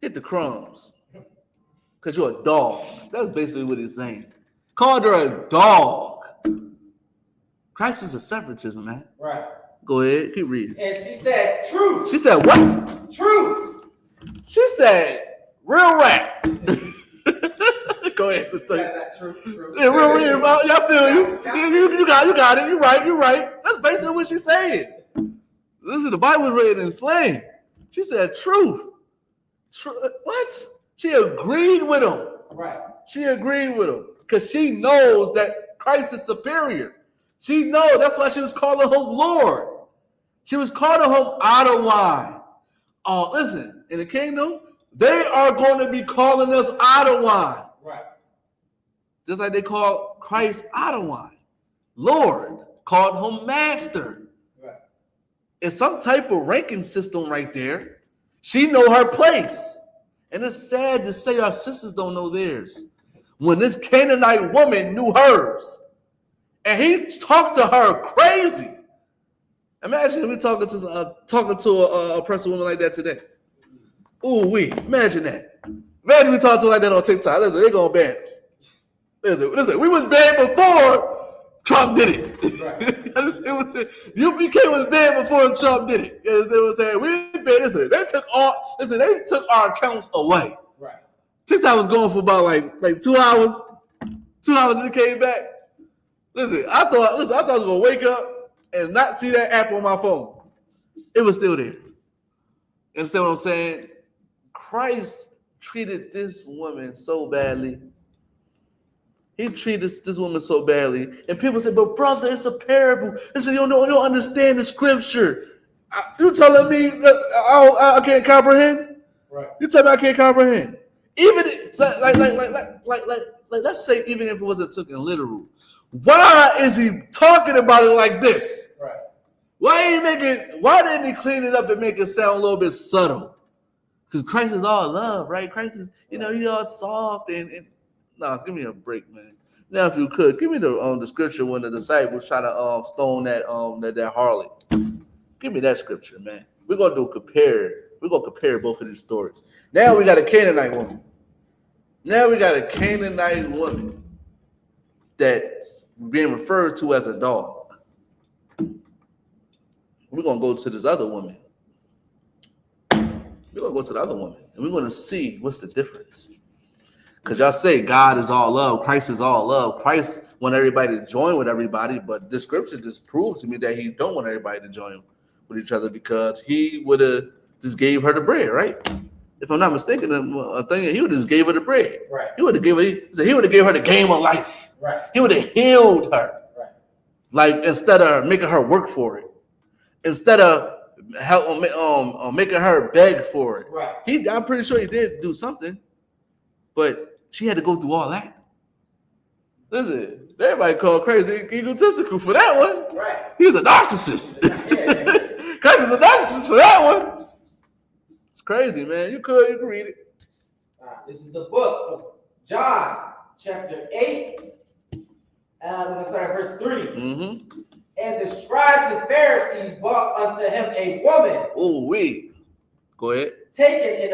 Get the crumbs. Because you're a dog. That's basically what he's saying. Called her a dog. Christ is a separatism, man. Right. Go ahead, keep reading. And she said, truth. She said, what? Truth. She said, real rap. Go ahead. That's not true. Yeah, real. I feel you. You got it. You're right. That's basically what she's saying. Listen, the Bible was written in slang. She said truth. What? She agreed with him. Right. She agreed with him because she knows that Christ is superior. She knows that's why she was calling him Lord. She was calling him Adonai. Oh, listen, in the kingdom, they are going to be calling us Adonai. Right. Just like they call Christ Adonai. Lord called him Master. Right. It's some type of ranking system right there. She know her place. And it's sad to say our sisters don't know theirs. When this Canaanite woman knew hers. And he talked to her crazy. Imagine we talking to a oppressive woman like that today. Ooh, imagine that. Imagine we talk to her like that on TikTok. Listen, they're gonna ban us. Listen, we was banned before Trump did it. Right. Understand what I'm saying? U.P.K was banned before Trump did it. You understand what I'm saying? We banned. They took our accounts away. Right. TikTok was going for about like 2 hours. 2 hours and it came back. Listen, I thought I was gonna wake up and not see that app on my phone. It was still there. You understand what I'm saying? Christ treated this woman so badly. He treated this woman so badly. And people say, but brother, it's a parable. They say, you don't understand the scripture. You telling me I can't comprehend? Right. You telling me I can't comprehend? Even like let's say even if it wasn't taken literal. Why is he talking about it like this? Right. Why didn't he clean it up and make it sound a little bit subtle? Because Christ is all love, right? Christ is, he all soft and no, give me a break, man. Now, if you could, give me the scripture when the disciples try to stone that harlot. Give me that scripture, man. We're gonna compare both of these stories. Now we got a Canaanite woman. That's being referred to as a dog. We're going to go to this other woman. We're going to go to the other woman, and we're going to see what's the difference. Because y'all say God is all love, Christ is all love. Christ want everybody to join with everybody, but this scripture just proves to me that he don't want everybody to join with each other because he would have just gave her the bread, right? If I'm not mistaken, he would have just gave her the bread. Right. He would have gave her the game of life. Right. He would have healed her. Right. Like instead of making her work for it, instead of making her beg for it. Right. I'm pretty sure he did do something, but she had to go through all that. Listen, everybody called crazy egotistical for that one. Right. He's a narcissist. Yeah. Christ is a narcissist for that one. It's crazy, man. You could read it. This is the book of John, chapter 8. We're going to start at verse 3. Mm-hmm. And the scribes and Pharisees brought unto him a woman. Go ahead. Taken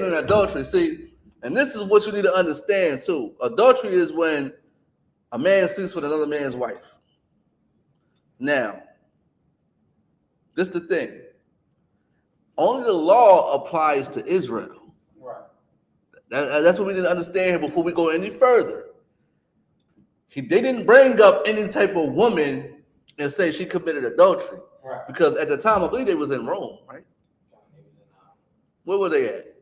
in adultery. See, and this is what you need to understand too. Adultery is when a man sleeps with another man's wife. Now, this is the thing. Only the law applies to Israel. Right. That's what we need to understand here before we go any further. They didn't bring up any type of woman and say she committed adultery. Right. Because at the time, I believe they was in Rome, right? Where were they at?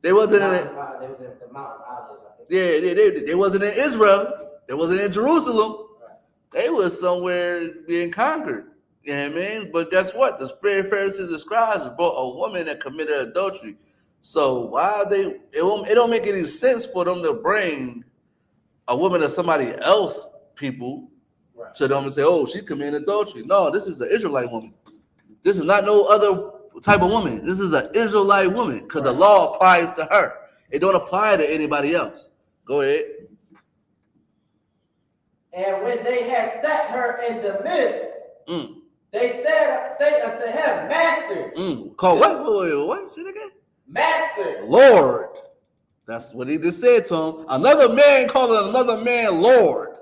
They wasn't in it. They was in the Mount Olives, I think. Yeah, they wasn't in Israel. They wasn't in Jerusalem. Right. They was somewhere being conquered. You know what I mean? But guess what? The Pharisees and scribes brought a woman that committed adultery. So it don't make any sense for them to bring a woman of somebody else people to them and say, oh, she committed adultery. No, this is an Israelite woman. This is not no other type of woman. This is an Israelite woman because the law applies to her. It don't apply to anybody else. Go ahead. And when they had set her in the midst, they say unto him, Master. Call what? Say it again. Master. Lord. That's what he just said to him. Another man calling another man Lord.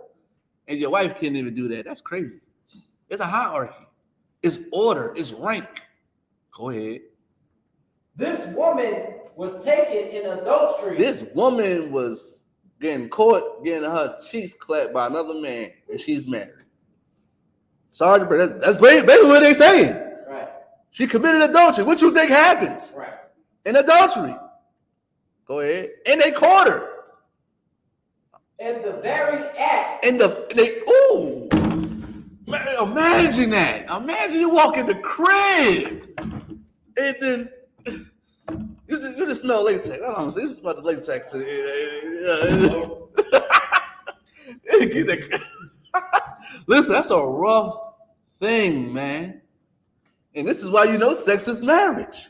And your wife can't even do that. That's crazy. It's a hierarchy. It's order. It's rank. Go ahead. This woman was taken in adultery. This woman getting caught, getting her cheeks clapped by another man, and she's married. Sorry, but that's basically what they saying. Right. She committed adultery. What you think happens Right. in adultery? Go ahead. And they caught her. And the very act. And ooh. Man, imagine that. Imagine you walk in the crib and then you just smell latex. I don't know, you just smell the latex. Listen, that's a rough thing, man. And this is why you know sex is marriage.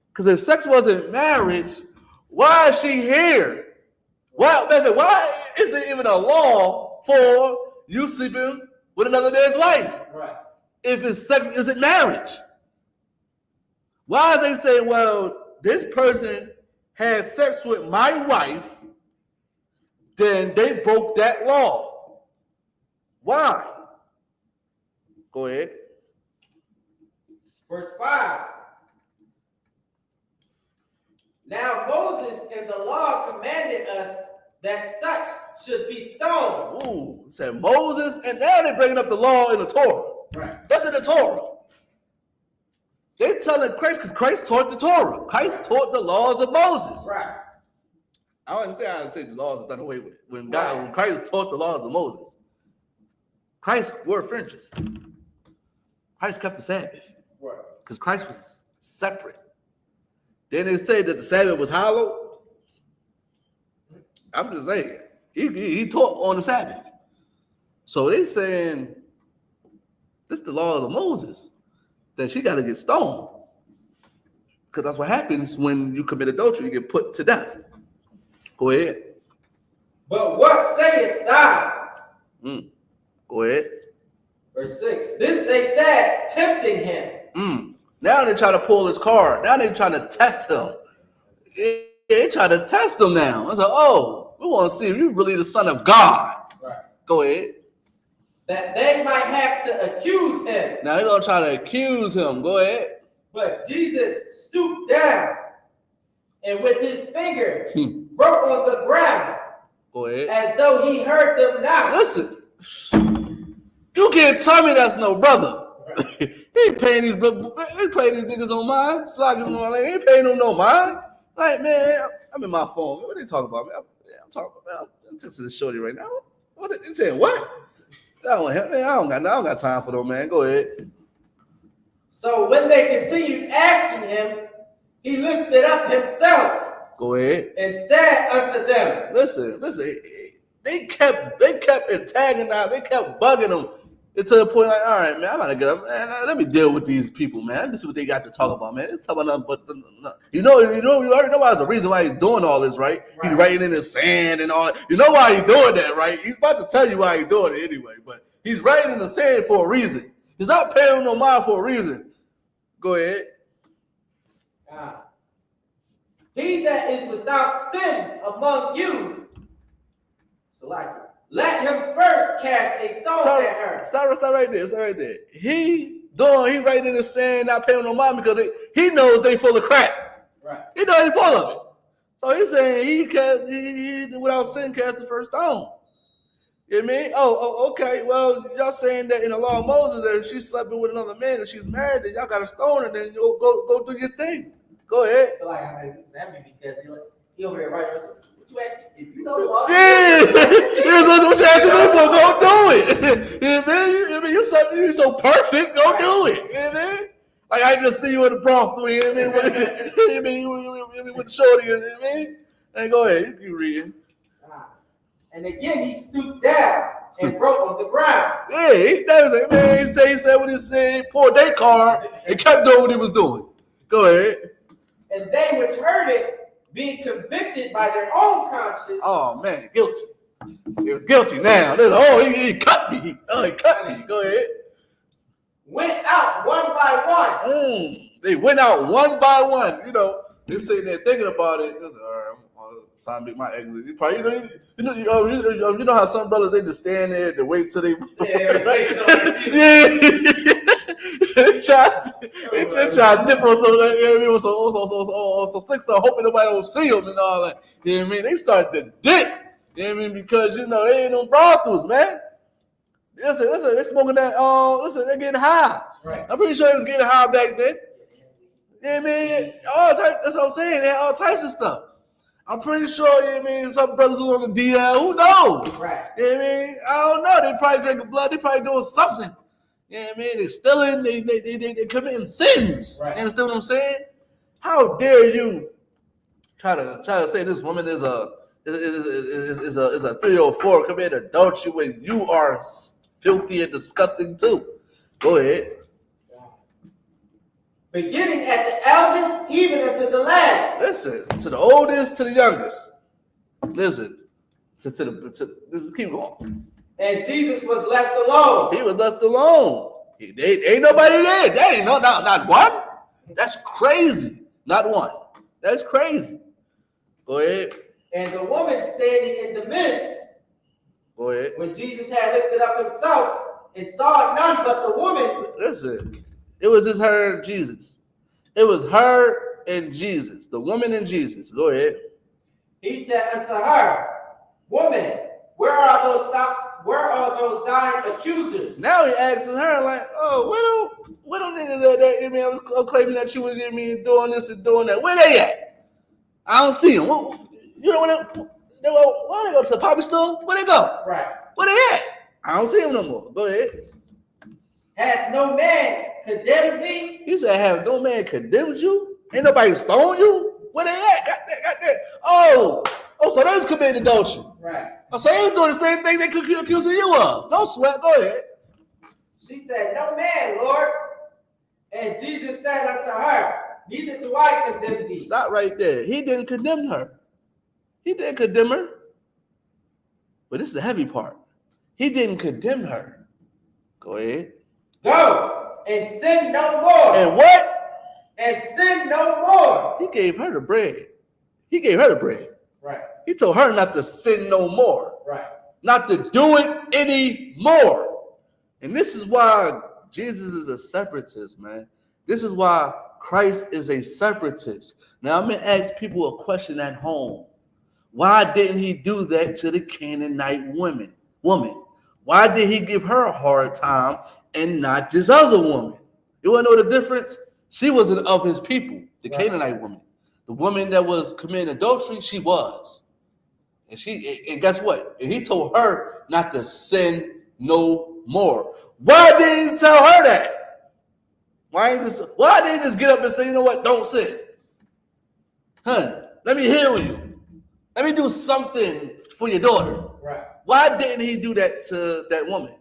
Because if sex wasn't marriage, why is she here? Why is there even a law for you sleeping with another man's wife? Right. If it's sex, is it marriage? Why are they saying, well, this person had sex with my wife, then they broke that law? Why? Go ahead. Verse 5. Now Moses in the law commanded us that such should be stoned. Ooh, it said Moses, and now they're bringing up the law in the Torah. Right. That's in the Torah. They're telling Christ, because Christ taught the Torah. Christ taught the laws of Moses. Right. I don't understand how to say the laws are done away with. When Christ taught the laws of Moses, Christ wore fringes. Christ kept the Sabbath. Right. Because Christ was separate. Then they say that the Sabbath was hollow. I'm just saying, he taught on the Sabbath. So they saying, this is the laws of Moses, that she got to get stoned. Because that's what happens when you commit adultery, you get put to death. Go ahead. But what sayest thou? Go ahead. Verse 6. This they said, tempting him. Now they try to pull his card. Now they trying to test him. They try to test him now. I said, oh, we want to see if you're really the Son of God. Right. Go ahead. That they might have to accuse him. Now they're going to try to accuse him. Go ahead. But Jesus stooped down and with his finger wrote on the ground. Go ahead. As though he heard them not. Listen, you can't tell me that's no brother. He ain't paying these niggas no mind. Slocking them on, he ain't paying them no mind. Like, man, I'm in my phone. What they talking about, man? I'm talking about. I'm texting this shorty right now. What they saying? What? I don't got time for them, man. Go ahead. So when they continued asking him, he lifted up himself. Go ahead. And said unto them. Listen. They kept antagonizing. They kept bugging him. To the point, like, all right, man, I'm about to get up. Man, let me deal with these people, man. Let me see what they got to talk about, man. They talk about nothing but you already know why there's a reason why he's doing all this, right? He's writing in the sand and all that. You know why he's doing that, right? He's about to tell you why he's doing it anyway, but he's writing in the sand for a reason. He's not paying no mind for a reason. Go ahead. He that is without sin among you, so like it. Let him first cast a stone at her. Stop right there. He writing in the sand, not paying no mind because he knows they full of crap. Right. He knows they full of it. So he's saying he without sin cast the first stone. You know what I mean? Oh, okay. Well, y'all saying that in the law of Moses that if she's sleeping with another man and she's married, then y'all got to stone her, then you'll go do your thing. Go ahead. So like I said, this is heavy because he over there writing. What you asking? If you know the law, what you asking me for? Go do it. You know what I mean? You so perfect. Go do it. You know what I mean? Like I just see you in the brothel. You know what I mean? With the shorty. You know what I mean? And go ahead. You keep reading. And again, he stooped down and wrote on the ground. Yeah, he said what he said. Poured their card and kept doing what he was doing. Go ahead. And they which heard it, being convicted by their own conscience. Oh man, guilty. He was guilty now. He cut me. He cut me. Go ahead. Went out one by one. They went out one by one. You know, they're sitting there thinking about it. All right, I'm time to make my exit. You probably, you know how some brothers they just stand there to wait till they. They try to dip on so slick stuff, hoping nobody will see them and all that. You know what I mean? They started to dip. You know what I mean? Because you know they ain't no brothels, man. Listen, they're smoking that. Listen, they're getting high. Right. I'm pretty sure they was getting high back then. You know what I mean? All types. That's what I'm saying. They had all types of stuff. I'm pretty sure. You know what I mean? Some brothers who on the DL. Who knows? Right. You know what I mean? I don't know. They probably drinking blood. They probably doing something. You know what I mean? They're stealing. They committing sins. Right. You understand what I'm saying? How dare you try to say this woman is a 304 committed adultery when you are filthy and disgusting too? Go ahead. Beginning at the eldest, even unto the last. Listen to the oldest to the youngest. Listen listen, keep going. And Jesus was left alone. He was left alone. Ain't nobody there. There ain't not one. That's crazy. Not one. That's crazy. Go ahead. And the woman standing in the midst, Go ahead. when Jesus had lifted up himself and saw none but the woman. Listen, it was just her and Jesus. It was her and Jesus. The woman and Jesus. Go ahead. He said unto her, Woman, where are those thine accusers? Now he asking her like, oh, where them niggas at that? I mean, I was claiming that you was doing this and doing that. Where they at? I don't see them. You know why they go to the poppy store? Where they go? Right. Where they at? I don't see them no more. Go ahead. Hath no man condemned thee? He said, have no man condemned you? Ain't nobody stoned you? Where they at? Got that. Oh, so they was committing adultery. Right. Oh, so they was doing the same thing they could accuse you of. Don't sweat. Go ahead. She said, No man, Lord. And Jesus said unto her, Neither do I condemn thee. Stop right there. He didn't condemn her. He didn't condemn her. But this is the heavy part. He didn't condemn her. Go ahead. Go and sin no more. And what? And sin no more. He gave her the bread. He gave her the bread. Right. He told her not to sin no more. Right. Not to do it anymore. And this is why Jesus is a separatist, man. This is why Christ is a separatist. Now, I'm going to ask people a question at home. Why didn't he do that to the Canaanite woman? Why did he give her a hard time and not this other woman? You want to know the difference? She wasn't of his people, the Right. Canaanite woman. The woman that was committing adultery, she was. And guess what? And he told her not to sin no more. Why didn't he tell her that? Why didn't he just get up and say, you know what, don't sin? Hun, let me heal you. Let me do something for your daughter. Right. Why didn't he do that to that woman?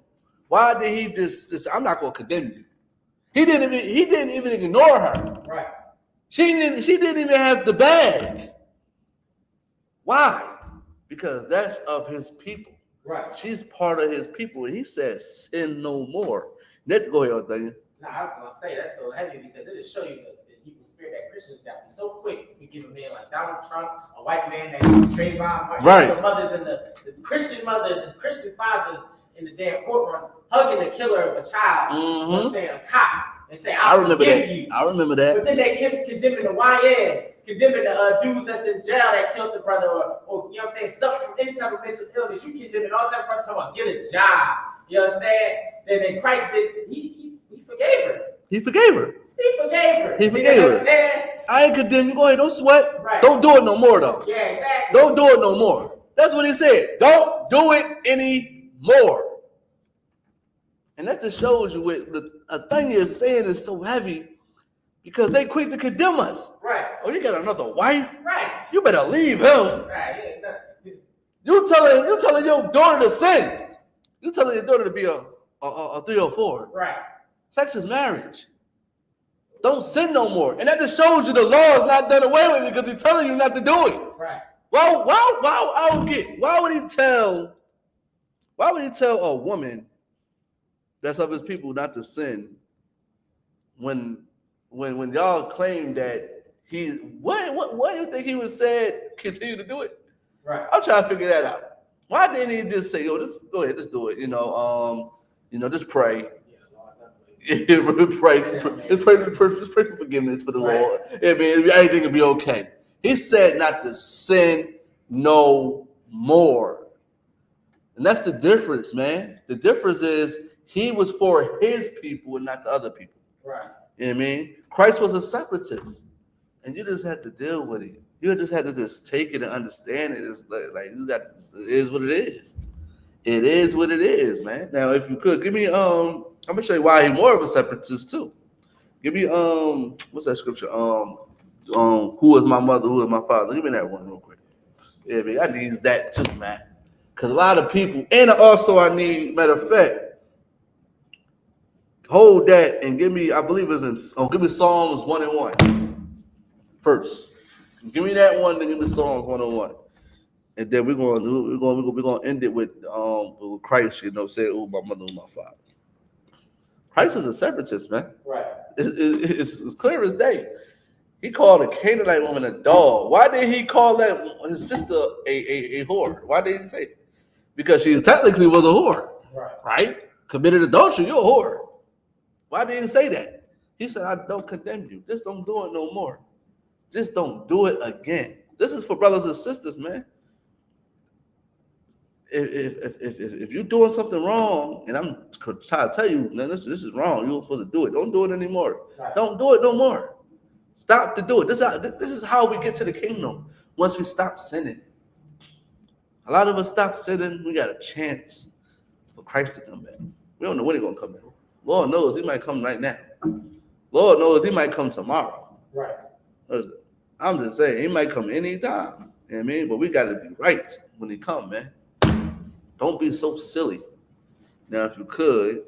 Why did he just I'm not gonna condemn you? He didn't even ignore her. Right. She didn't even have the bag. Why? Because that's of his people. Right. She's part of his people. And he says, sin no more. Let's go ahead, Daniel. Now, I was going to say that's so heavy because it'll show you the evil spirit that Christians got. So quick to give a man like Donald Trump, a white man that Trayvon Martin, Right. the mothers and the Christian mothers and Christian fathers in the damn courtroom hugging the killer of a child, Mm-hmm. you know, saying a cop, and say, I remember forgive that. you. I remember that. But then they kept condemning the YNs, condemning the dudes that's in jail that killed the brother, or you know what I'm saying, suffer from any type of mental illness. You condemning all type of brothers talking about get a job. You know what I'm saying? Then Christ did, he forgave her. He forgave her. He forgave her. He You forgave know her. what I'm saying? I ain't condemn you. Go ahead. Don't sweat. Right. Don't do it no more, though. Yeah, exactly. Don't do it no more. That's what he said. Don't do it anymore. And that just shows you what a thing you're saying is so heavy because they quick to condemn us. Right. Oh, you got another wife? Right. You better leave him. Right. Yeah, no. You telling your daughter to sin. You telling your daughter to be a 304. Right. Sex is marriage. Don't sin no more. And that just shows you the law is not done away with because he's telling you not to do it. Right. Well, I don't get. Why would he tell a woman that's of his people not to sin when y'all claim that he what do you think he would said continue to do it? Right. I'm trying to figure that out. Why didn't he just say, yo, just go ahead, just do it, just pray. Pray for forgiveness for the Right. Lord. I mean, everything will be okay. He said not to sin no more. And that's the difference, man. The difference is he was for his people and not the other people. Right. You know what I mean? Christ was a separatist. And you just had to deal with it. You just had to just take it and understand it. It's like you got, it is what it is. It is what it is, man. Now, if you could give me, I'm gonna show you why he's more of a separatist too. Give me, what's that scripture? Who is my mother? Who is my father? Give me that one real quick. Yeah, man, I need that too, man. Because a lot of people, and also I need, matter of fact, hold that and give me, I believe it's in, give me Psalms 1 and 1 first. Give me that one, then give me Psalms 1 and 1. And then we're gonna end it with Christ, you know, say, oh, my mother and my father. Christ is a separatist, man. Right. It's clear as day. He called a Canaanite woman a dog. Why did he call that his sister a whore? Why did he say it? Because she technically was a whore, right? Committed adultery, you're a whore. Why didn't he say that? He said, I don't condemn you. Just don't do it no more. Just don't do it again. This is for brothers and sisters, man. If you're doing something wrong, and I'm trying to tell you, man, this is wrong. You're supposed to do it. Don't do it anymore. Right. Don't do it no more. Stop to do it. This is how we get to the kingdom. Once we stop sinning. A lot of us stop sinning. We got a chance for Christ to come back. We don't know when he's going to come back. Lord knows he might come right now. Lord knows he might come tomorrow. Right. I'm just saying, he might come anytime. You know what I mean? But we got to be right when he come, man. Don't be so silly. Now, if you could,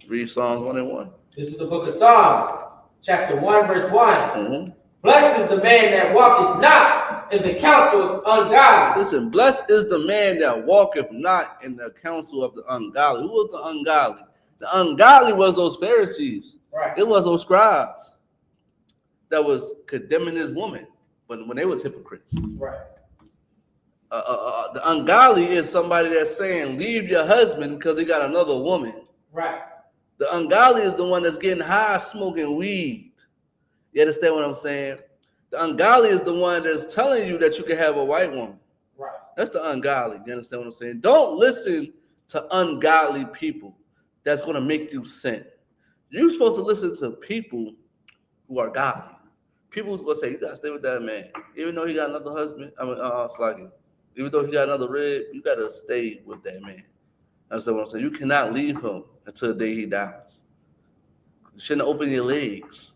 read Psalms 1 and 1. This is the book of Psalms, chapter 1, verse 1. Mm-hmm. Blessed is the man that walketh not in the counsel of the ungodly. Listen, blessed is the man that walketh not in the counsel of the ungodly. Who was the ungodly? The ungodly was those Pharisees. Right. It was those scribes that was condemning this woman when they was hypocrites. Right. The ungodly is somebody that's saying, leave your husband because he got another woman. Right. The ungodly is the one that's getting high smoking weed. You understand what I'm saying? The ungodly is the one that's telling you that you can have a white woman. Right. That's the ungodly. You understand what I'm saying? Don't listen to ungodly people that's going to make you sin. You're supposed to listen to people who are godly. People who's going to say, you got to stay with that man. Even though he got another husband, even though he got another rib, you got to stay with that man. That's what I'm saying. You cannot leave him until the day he dies. You shouldn't open your legs.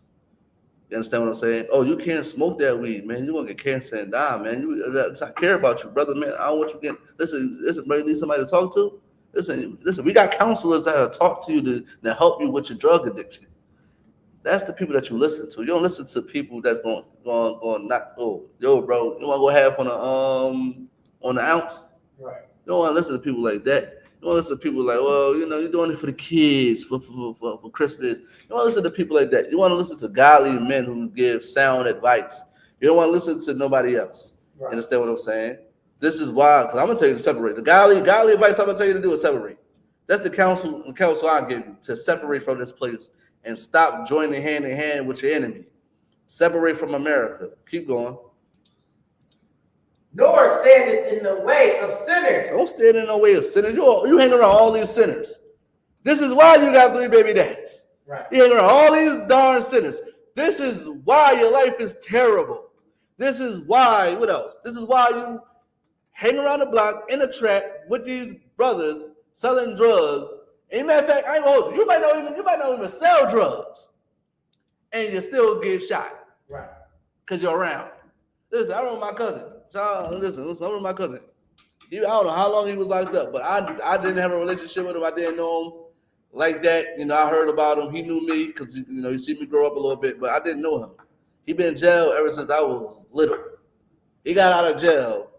You understand what I'm saying? Oh, you can't smoke that weed, man. You're going to get cancer and die, man. I care about you, brother, man. I don't want you getting... Listen, bro, you need somebody to talk to? Listen, we got counselors that talk to you to help you with your drug addiction. That's the people that you listen to. You don't listen to people that's going not, oh, yo, bro, you want to go half on the ounce? Right. You don't want to listen to people like that. You want to listen to people like, well, you know, you're doing it for the kids, for Christmas. You want to listen to people like that. You want to listen to godly men who give sound advice. You don't want to listen to nobody else. Right. Understand what I'm saying? This is why, because I'm going to tell you to separate. The godly advice I'm going to tell you to do is separate. That's the counsel I give you, to separate from this place and stop joining hand in hand with your enemy. Separate from America. Keep going. Nor standeth in the way of sinners. Don't stand in the way of sinners. You hang around all these sinners. This is why you got 3 baby daddies. Right. You hang around all these darn sinners. This is why your life is terrible. This is why, what else? This is why you hang around the block in a trap with these brothers selling drugs. And matter of fact, I ain't gonna hold you. You might not even sell drugs. And you still get shot. Right. Because you're around. Listen, I remember my cousin. Listen, I remember my cousin. I don't know how long he was locked up, but I didn't have a relationship with him. I didn't know him like that. You know, I heard about him. He knew me because, you know, he seen me grow up a little bit, but I didn't know him. He been in jail ever since I was little. He got out of jail.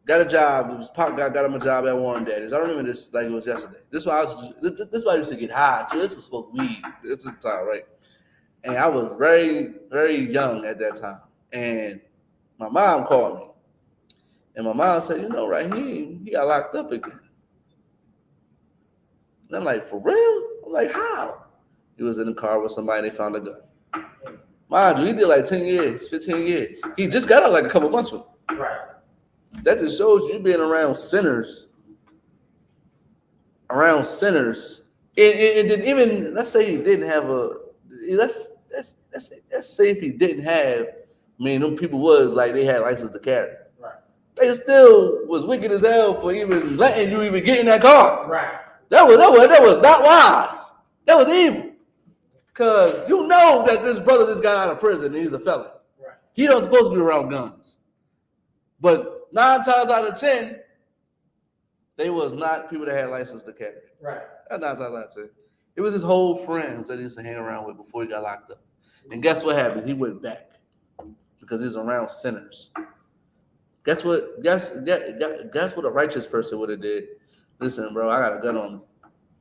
Got a job. It was Pop got him a job at Warren Daddy's. I remember this like it was yesterday. This is why I used to get high too. This was smoke weed. It's the time, right? And I was very, very young at that time. And my mom called me. And my mom said, you know, right, he got locked up again. And I'm like, for real? I'm like, how? He was in the car with somebody and they found a gun. Mind you, he did like 10 years, 15 years. He just got out like a couple months with him. Right. That just shows you being around sinners. And then even let's say he didn't have let's say if he didn't have, I mean, them people was like they had license to carry. Right. They still was wicked as hell for even letting you even get in that car. Right. That was not wise. That was evil. Cause you know that this brother just got out of prison and he's a felon. Right. He don't supposed to be around guns. But 9 times out of 10, they was not people that had license to carry. Right. That's 9 times out of 10. It was his whole friends that he used to hang around with before he got locked up. And guess what happened? He went back because he's around sinners. Guess what a righteous person would have did? Listen, bro, I got a gun on me.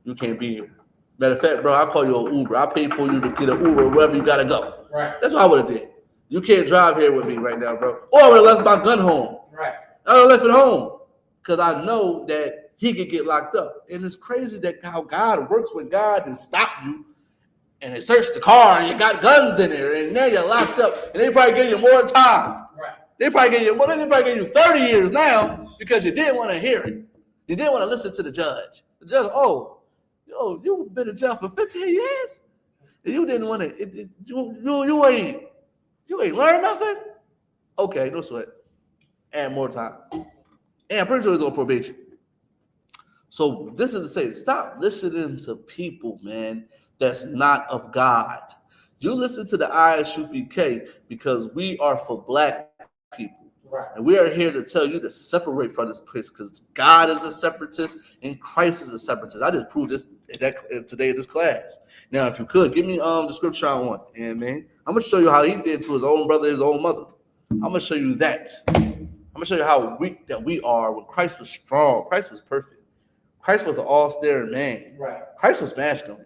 You can't be here. Matter of fact, bro, I'll call you an Uber. I'll pay for you to get an Uber wherever you gotta go. Right. That's what I would have did. You can't drive here with me right now, bro. Or I would have left my gun home. Right. I would have left it home. Because I know that he could get locked up. And it's crazy that how God works when God has stopped you and they searched the car and you got guns in there and now you're locked up and they probably gave you more time. Right. They probably gave you 30 years now because you didn't want to hear it. You didn't want to listen to the judge. The judge, you've been in jail for 15 years? And you didn't want to, you ain't learned nothing? Okay, no sweat. Add more time. And I'm pretty sure he's on probation. So this is to say, stop listening to people, man, that's not of God. You listen to the I.S.U.P.K because we are for black people. Right. And we are here to tell you to separate from this place because God is a separatist and Christ is a separatist. I just proved this today in this class. Now, if you could, give me the scripture I want. And man, I'm going to show you how he did to his own brother, his own mother. I'm going to show you that. I'm going to show you how weak that we are when Christ was strong. Christ was perfect. Christ was an all-staring man. Right. Christ was masculine.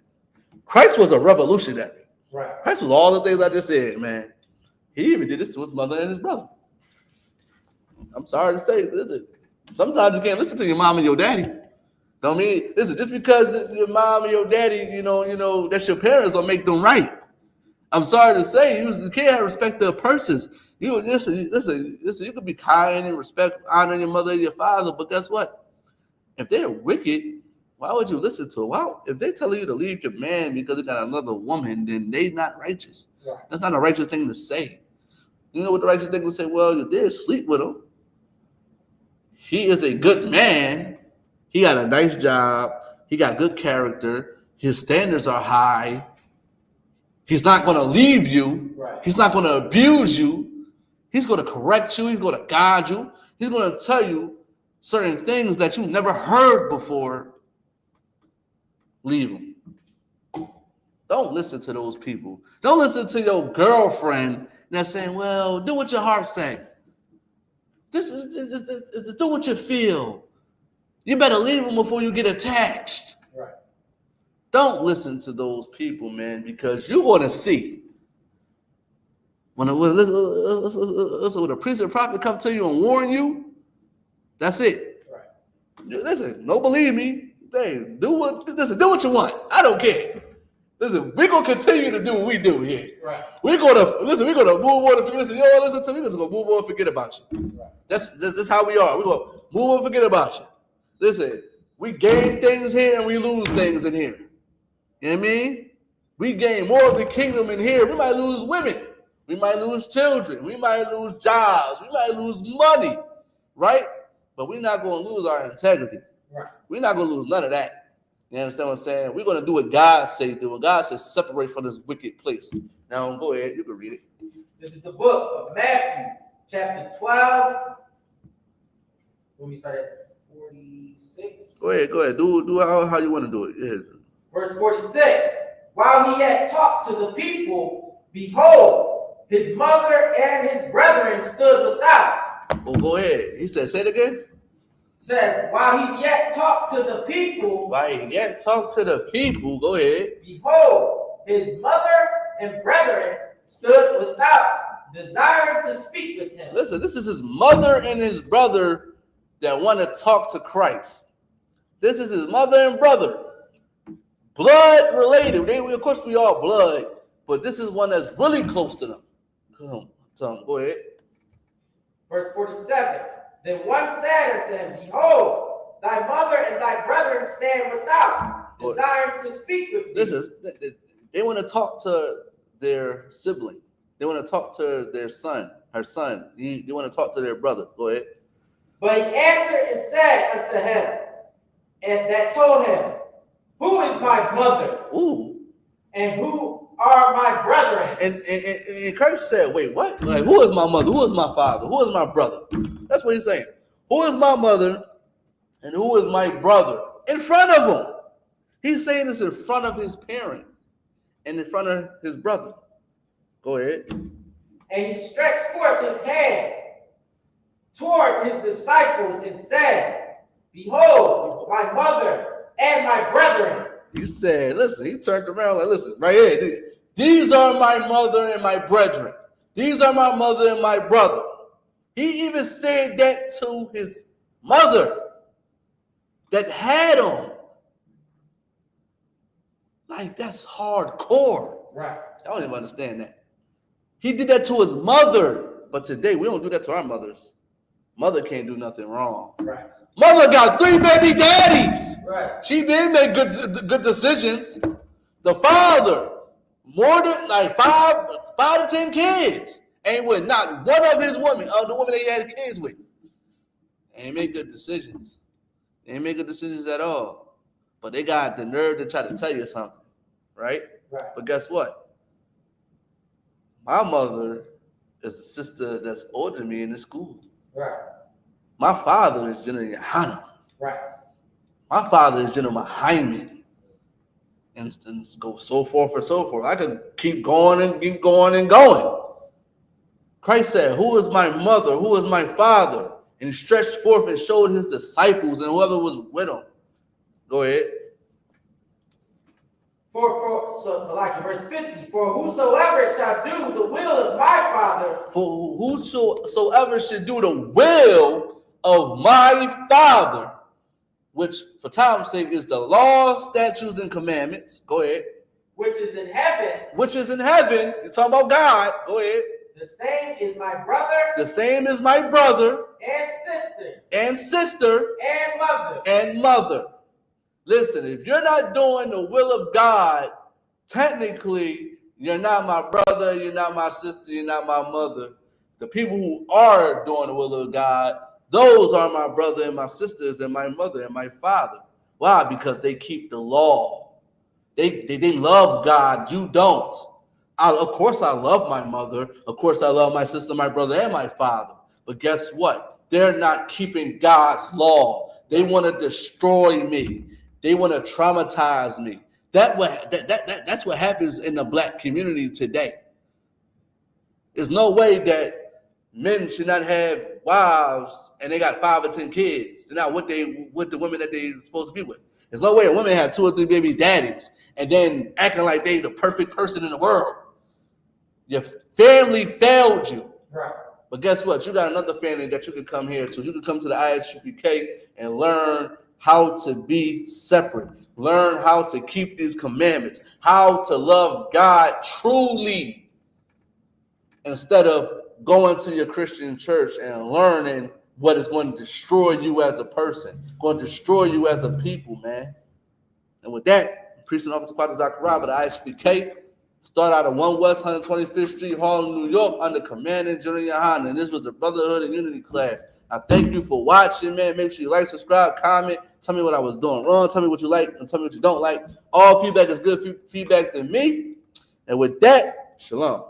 Christ was a revolutionary. Right. Christ was all the things I just said, man. He even did this to his mother and his brother. I'm sorry to say, listen, sometimes you can't listen to your mom and your daddy. Don't mean, listen, just because your mom and your daddy, you know, that's your parents don't make them right. I'm sorry to say, you can't respect their persons. You listen, you could be kind and respect, honoring your mother and your father, but guess what? If they're wicked, why would you listen to it? Well, if they tell you to leave your man because they got another woman, then they not righteous. Right. That's not a righteous thing to say. You know what the righteous thing to say? Well, you did sleep with him. He is a good man. He got a nice job. He got good character. His standards are high. He's not going to leave you. Right. He's not going to abuse you. He's going to correct you. He's going to guide you. He's going to tell you certain things that you never heard before. Leave him. Don't listen to those people. Don't listen to your girlfriend that's saying, well, do what your heart say. This is do what you feel. You better leave them before you get attached. Right. Don't listen to those people, man, because you're going to see. When a priest and prophet come to you and warn you, that's it. Right. Listen, don't believe me. Hey, do what you want. I don't care. Listen, we're gonna continue to do what we do here. Right. We're gonna move on and forget. Listen, you all listen to me. We're just gonna move on and forget about you. Right. That's how we are. We're gonna move on and forget about you. Listen, we gain things here and we lose things in here. You know what I mean? We gain more of the kingdom in here. We might lose women. We might lose children. We might lose jobs. We might lose money, right? But we're not gonna lose our integrity. Right. We're not gonna lose none of that. You understand what I'm saying? We're going to do what God says do. What God says, separate from this wicked place. Now, go ahead. You can read it. This is the book of Matthew, chapter 12. When we start at 46. Go ahead. Do how you want to do it. Yeah. Verse 46. While he yet talked to the people, behold, his mother and his brethren stood without. Oh, go ahead. He said, say it again. Says, while he's yet talked to the people, go ahead. Behold, his mother and brethren stood without, desiring to speak with him. Listen, this is his mother and his brother that want to talk to Christ. This is his mother and brother. Blood related. Of course, we all blood, but this is one that's really close to them. Come on, go ahead. Verse 47. Then one said unto him, Behold, thy mother and thy brethren stand without, desiring to speak with thee. They want to talk to their sibling. They want to talk to their son, her son. They want to talk to their brother. Go ahead. But he answered and said unto him, and that told him, Who is my mother? Ooh. And who are my brethren? And Christ said, wait, what? Like, who is my mother? Who is my father? Who is my brother? That's what he's saying. Who is my mother and who is my brother? In front of him. He's saying this in front of his parent and in front of his brother. Go ahead. And he stretched forth his hand toward his disciples and said, Behold, my mother and my brethren. He said, listen, he turned around like, listen, right here. These are my mother and my brethren. These are my mother and my brother. He even said that to his mother that had him. Like, that's hardcore. Right. I don't even understand that. He did that to his mother. But today, we don't do that to our mothers. Mother can't do nothing wrong. Right. Mother got 3 baby daddies. Right. She did make good decisions. The father, more than like 5 to 10 kids. Ain't with not one of his women, the woman that he had kids with. Ain't make good decisions. They ain't make good decisions at all. But they got the nerve to try to tell you something. Right? Right. But guess what? My mother is a sister that's older than me in the school. Right. My father is General YAHANNA. Right. My father is General Hyman. Instance, go so forth and so forth. I could keep going and keep going and going. Christ said, Who is my mother? Who is my father? And he stretched forth and showed his disciples and whoever was with him. Go ahead. So like verse 50, for whosoever shall do the will of my Father. For whosoever should do the will of my Father, which for time's sake is the laws, statutes, and commandments. Go ahead. Which is in heaven. Which is in heaven. You're talking about God. Go ahead. The same is my brother. The same is my brother. And sister. And sister. And mother. And mother. Listen, if you're not doing the will of God, technically, you're not my brother, you're not my sister, you're not my mother. The people who are doing the will of God, those are my brother and my sisters and my mother and my father. Why? Because they keep the law. They love God. You don't. Of course, I love my mother. Of course, I love my sister, my brother, and my father. But guess what? They're not keeping God's law. They want to destroy me. They want to traumatize me. That's what happens in the black community today. There's no way that men should not have wives and they got 5 or 10 kids. They're not with the women that they're supposed to be with. There's no way a woman had 2 or 3 baby daddies and then acting like they the perfect person in the world. Your family failed you. Right. But guess what? You got another family that you can come here to. You can come to the I.S.U.P.K and learn how to be separate, learn how to keep these commandments, how to love God truly, instead of going to your Christian church and learning what is going to destroy you as a person, going to destroy you as a people, man. And with that, Priest and Officer Father ZACHARIAH of the I.S.U.P.K, start out at 1 West 125th Street, Harlem, New York, under Commanding General YAHANNA. And this was the Brotherhood and Unity class. I thank you for watching, man. Make sure you like, subscribe, comment. Tell me what I was doing wrong. Tell me what you like and tell me what you don't like. All feedback is good feedback to me. And with that, shalom.